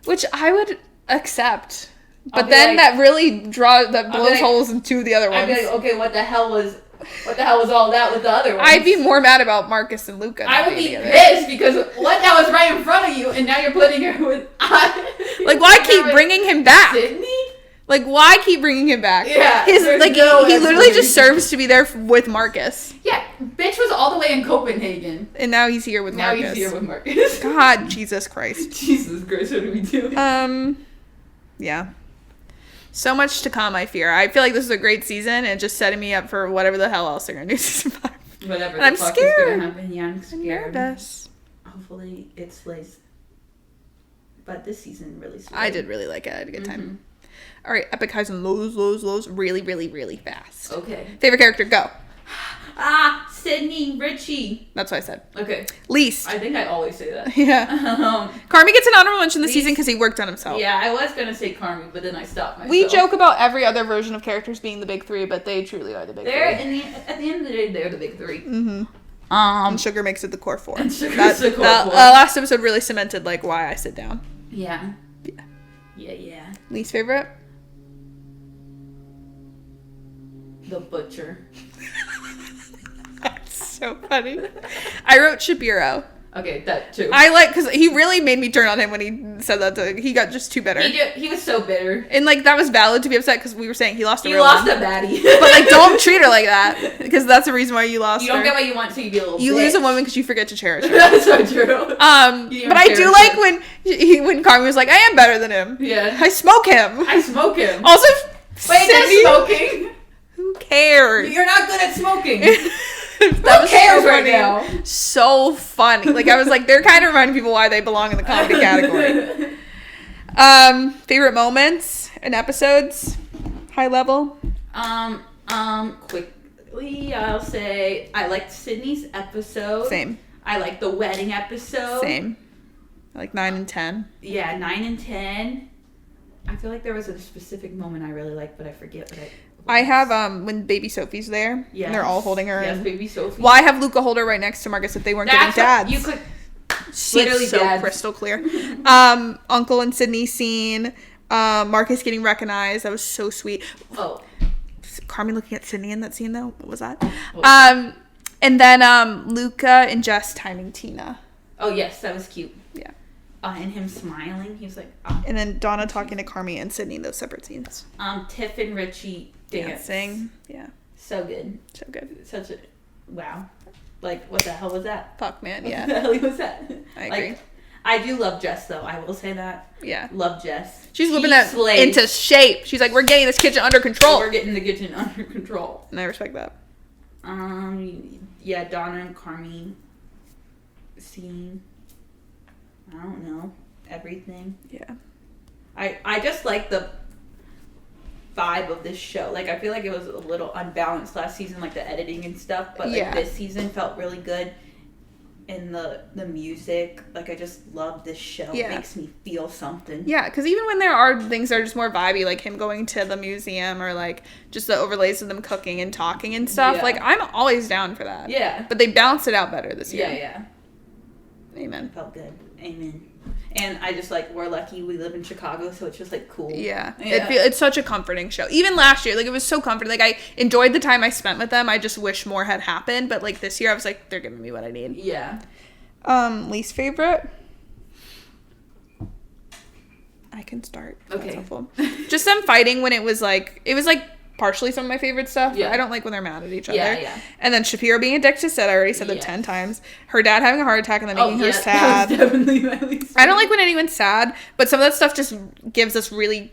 which I would accept, but then that really blows holes in two of the other ones. I'd be like, okay, what the hell was all that with the other ones? I'd be more mad about Marcus and Luca. I would be pissed because that was right in front of you, and now you're putting her with. Like, why keep bringing him back? Sydney? Like, why keep bringing him back? Yeah. He literally just serves to be there with Marcus. Yeah, bitch was all the way in Copenhagen. And now he's here with Marcus. Now he's here with Marcus. God, Jesus Christ. Jesus Christ, what are we doing? Yeah. So much to come, I fear. I feel like this is a great season and just setting me up for whatever the hell else they're going to do season 5. Whatever and the fuck is going to happen. Yeah, I'm scared. I'm nervous. Hopefully it slays. But this season really slayed. I did really like it. I had a good time. All right, epic highs and lows, really, really, really fast. Okay. Favorite character, go. Sydney, Richie. That's what I said. Okay. Least. I think I always say that. Yeah. Carmy gets an honorable mention this season because he worked on himself. Yeah, I was going to say Carmy, but then I stopped myself. We joke about every other version of characters being the big 3, but they truly are the big 3. At the end of the day, they're the big 3. Mm-hmm. And Sugar makes it the core 4. And Sugar's the core 4. Last episode really cemented like why I sit down. Yeah. Yeah. Yeah. Least favorite? The butcher. That's so funny. I wrote Shapiro. Okay, that too. I like, because he really made me turn on him when he said that. He got just too bitter. He was so bitter. And like, that was valid to be upset because we were saying he lost a baddie. But like, don't treat her like that because that's the reason why you lost her. You don't get what you want, so you be a little You bitch. lose a woman because you forget to cherish her. That's so true. But I do like when Carmy was like, I am better than him. Yeah. I smoke him. Also, wait, that's smoking? Who cares? You're not good at smoking. That was cares so right funny. now? So funny. Like, I was like, they're kind of reminding people why they belong in the comedy category. Favorite moments and episodes? High level? Quick. Musically, I'll say I liked Sydney's episode. Same. I liked the wedding episode. Same. I like 9 and 10. Yeah, 9 and 10. I feel like there was a specific moment I really liked, but I forget what I have when baby Sophie's there. Yes. And they're all holding her. Yes, and baby Sophie. Well, I have Luca hold her right next to Marcus if they weren't giving dads. You could Literally so dads. crystal clear. Uncle and Sydney scene. Marcus getting recognized. That was so sweet. Oh. Carmy looking at Sydney in that scene though. What was that? And then Luca and Jess timing Tina. Oh yes, that was cute. Yeah. And him smiling. He was like. Oh. And then Donna talking to Carmy and Sydney. Those separate scenes. Tiff and Richie dancing. Yeah. So good. So good. Such a wow. Like what the hell was that? Fuck man. Yeah. What the hell was that? I agree. Like, I do love Jess though. I will say that. Yeah. Love Jess. She's whipping that slays. into shape. She's like, we're getting this kitchen under control. We're getting the kitchen under control. And I respect that. Yeah, Donna and Carmy scene. I don't know. Everything. Yeah. I just like the vibe of this show. Like, I feel like it was a little unbalanced last season, like the editing and stuff. But like this season felt really good. And the music, like I just love this show. Yeah. It makes me feel something. Yeah, because even when there are things that are just more vibey, like him going to the museum or like just the overlays of them cooking and talking and stuff, like I'm always down for that. Yeah. But they balanced it out better this year. Yeah. Amen. It felt good. Amen. And I just like, we're lucky we live in Chicago, so it's just like cool. Yeah. It's such a comforting show. Even last year, like it was so comforting. Like I enjoyed the time I spent with them. I just wish more had happened. But like this year, I was like, they're giving me what I need. Yeah. Least favorite? I can start. Okay. Just them fighting when it was like partially some of my favorite stuff. Yeah. I don't like when they're mad at each other. Yeah. And then Shapiro being a dick to Sid. I already said that 10 times. Her dad having a heart attack and then making her sad. That was definitely my least. I don't like when anyone's sad, but some of that stuff just gives us really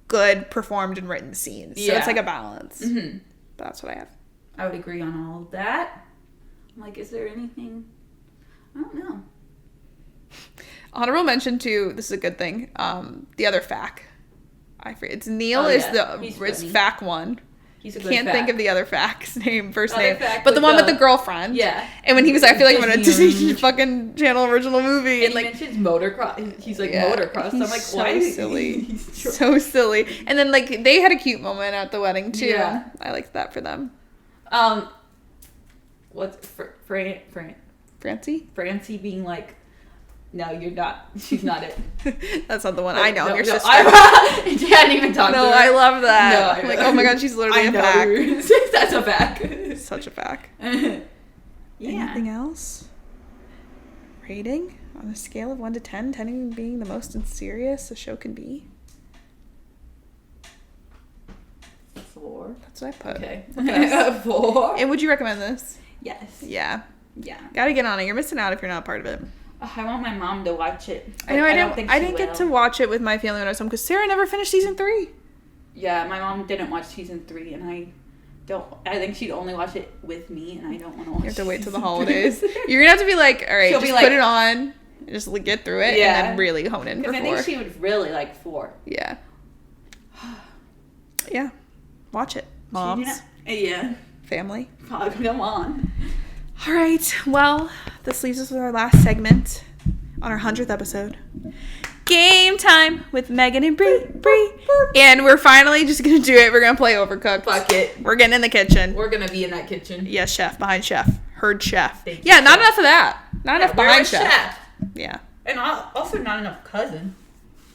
good performed and written scenes. So it's like a balance. Mm-hmm. But that's what I have. I would agree on all of that. I'm like, is there anything? I don't know. Honorable mention to, this is a good thing, the other FAC. I forget. It's Neil is it's FAC 1. He's a good Can't think of the other FAC's first name. But the one with the girlfriend. Yeah. And when he was like, I feel like I'm in a Disney fucking Channel original movie. And he mentions motocross. He's like, motocross. I'm like, so why? Silly. So silly. And then like they had a cute moment at the wedding too. Yeah. I liked that for them. What's Francie? Francie being like, no, you're not. She's not it. That's not the one. I know. Your sister. I hadn't even talked to her. No, I love that. No, I'm like, oh my god, she's literally a fact. That's a fact. Such a fact. Yeah. Anything else? Rating? On a scale of 1 to 10, 10 being the most unserious a show can be? 4. That's what I put. Okay. 4. And would you recommend this? Yes. Yeah. Yeah. Gotta get on it. You're missing out if you're not a part of it. I want my mom to watch it. I know. I didn't get to watch it with my family when I was home because Sarah never finished season 3. Yeah, my mom didn't watch season 3, and I think she'd only watch it with me, and I don't want to watch it. You have to wait till the holidays. You're gonna have to be like, all right, just put it on, just get through it, and then really hone in for 4. I think she would really like 4. Yeah. Yeah. Watch it, moms. Yeah. Family. Come on. All right. Well, this leaves us with our last segment on our 100th episode. Game time with Megan and Bree. And we're finally just going to do it. We're going to play Overcooked. Fuck it. We're getting in the kitchen. We're going to be in that kitchen. Yes, chef. Behind chef. Heard chef. Thank Yeah, you, not chef. enough of that. Not enough behind chef. Yeah. And also not enough cousin.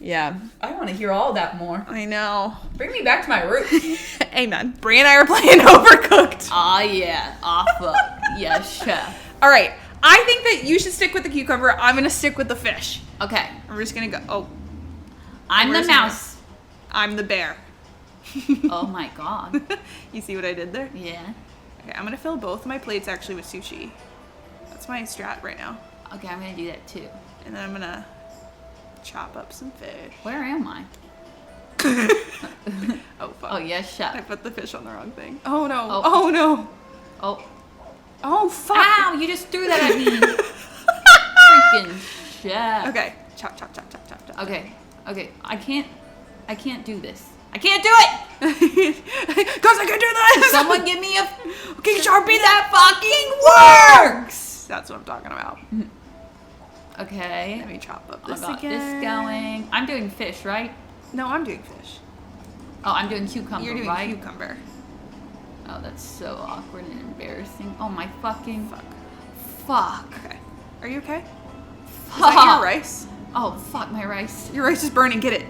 Yeah. I want to hear all that more. I know. Bring me back to my roots. Amen. Bree and I are playing Overcooked. Oh, yeah. Awful. Yes, chef. All right. I think that you should stick with the cucumber. I'm going to stick with the fish. Okay. We're just going to go. Oh. I'm the mouse. I'm the bear. Oh, my God. You see what I did there? Yeah. Okay, I'm going to fill both of my plates actually with sushi. That's my strat right now. Okay, I'm going to do that, too. And then I'm going to chop up some fish. Where am I? Oh, fuck. Oh, yes, chef. I put the fish on the wrong thing. Oh, no. Oh. Oh, no. Oh. Oh, fuck. Ow, you just threw that at me. Freaking chef. Okay. Chop. Okay. I can't do this. I can't do it. Cause I can do this. Someone give me a okay, Sharpie. That fucking works. That's what I'm talking about. Okay. Let me chop up I this got again. this going. I'm doing fish, right? No, I'm doing fish. Oh, I'm doing cucumber, You're doing right? cucumber. Oh, that's so awkward and embarrassing. Oh my fucking Fuck. fuck. Okay. Are you okay? Fuck. Is that your rice? Oh fuck my rice. Your rice is burning. Get it.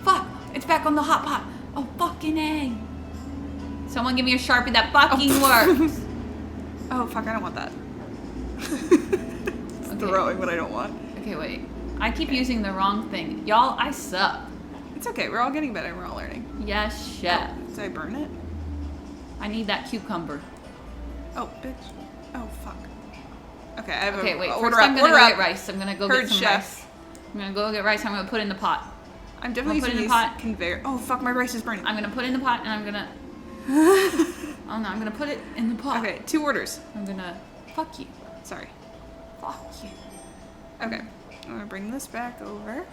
Fuck. It's back on the hot pot. Oh fucking A. Someone give me a Sharpie that fucking works. Oh fuck! I don't want that. Okay. Throwing what I don't want. Okay, wait. I keep using the wrong thing. Y'all, I suck. It's okay. We're all getting better. We're all learning. Yes, chef. Did I burn it? I need that cucumber. Oh, bitch. Oh, fuck. Okay, I have Okay, wait. order First, I'm up, gonna order go up. get rice. I'm gonna go Heard get some chef. rice. I'm gonna go get rice. I'm gonna put it in the pot. I'm definitely I'll put it using in the these pot. conveyor. Oh, fuck, my rice is burning. I'm gonna put it in the pot, and I'm gonna. Oh no, I'm gonna put it in the pot. Okay, 2 orders. I'm gonna. Fuck you. Sorry. Fuck you. Okay, I'm gonna bring this back over.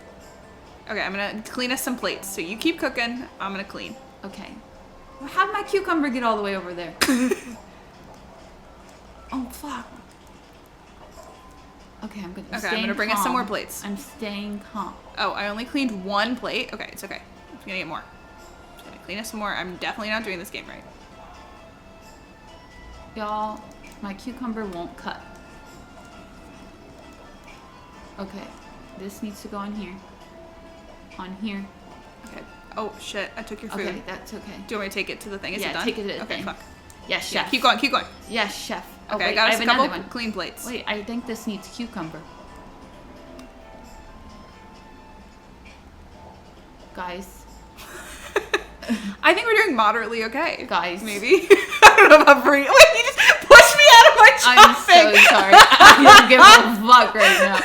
Okay, I'm gonna clean us some plates. So you keep cooking. I'm gonna clean. Okay. Well, how did my cucumber get all the way over there? Oh fuck. Okay, I'm gonna bring us some more plates. I'm staying calm. Oh, I only cleaned 1 plate. Okay, it's okay. I'm gonna get more. I'm just gonna clean us some more. I'm definitely not doing this game right. Y'all, my cucumber won't cut. Okay, this needs to go on here. On here. Okay. Oh shit! I took your food. Okay, that's okay. Do you want me to take it to the thing? Is Yeah, it done? take it to the okay, thing. fuck. Yes, Yeah, chef. keep going, keep going. Yes, chef. Oh, Okay, wait, I got us have a couple another one. clean plates. Wait, I think this needs cucumber. Guys. I think we're doing moderately okay. Guys. Maybe. I don't know about Brie. Wait, you just pushed me out of my I'm chopping. so sorry. I don't give a fuck right now.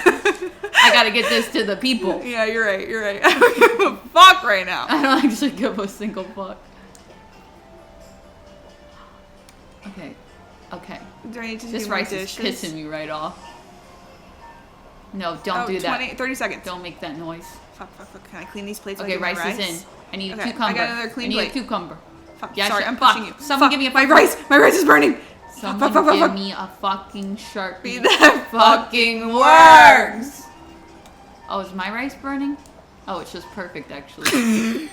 I gotta get this to the people. Yeah, you're right, you're right. I don't give a fuck right now. I don't actually give a single fuck. Okay. Okay. Do I need to This do more rice is dishes? pissing me right off. No, don't do that. 30 seconds. Don't make that noise. Fuck, fuck, fuck. Can I clean these plates? while Okay, I do my rice is in. I need a Okay, cucumber. I got another clean I need plate. a cucumber. Fuck, Yeah, sorry, shit, I'm fuck. pushing you. Someone Fuck, give me a my fucking- rice. My rice is burning. Someone fuck, give fuck. me a fucking Sharpie. That fucking works. Oh, is my rice burning? Oh, it's just perfect actually. 9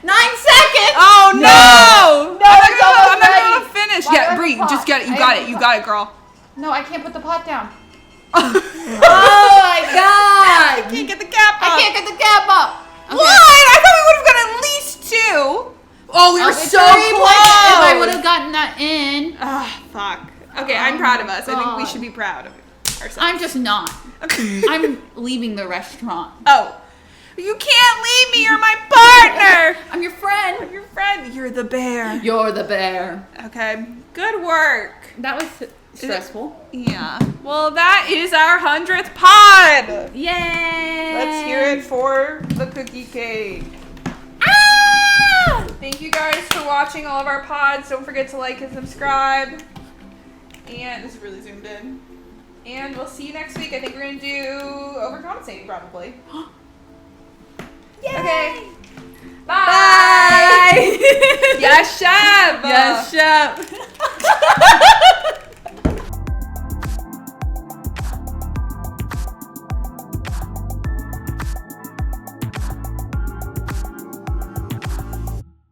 seconds! Oh no! No, it's almost I'm not ready. gonna finish. Why do I Yeah, have Bree, a pot? just get it. You I got have it. a You pot. got it, girl. No, I can't put the pot down. Oh Oh my god! I can't get the cap up. I can't get the cap up. Okay. What? I thought we would have gotten at least 2. Oh, we were It's so 3 points. close. If I would have gotten that in. Ah, fuck. Okay, Oh I'm proud of us. my I think we God. should be proud of ourselves. I'm just not. I'm leaving the restaurant. Oh. You can't leave me. You're my partner. I'm your friend. I'm your friend. You're the bear. You're the bear. Okay. Good work. That was stressful. Yeah. Well, that is our 100th pod. Yay! Let's hear it for the cookie cake. Ah! Thank you guys for watching all of our pods. Don't forget to like and subscribe. And this is really zoomed in. And we'll see you next week. I think we're going to do overcompensating probably. Yay! Okay. Bye. Bye. Yes, chef. Yes, chef.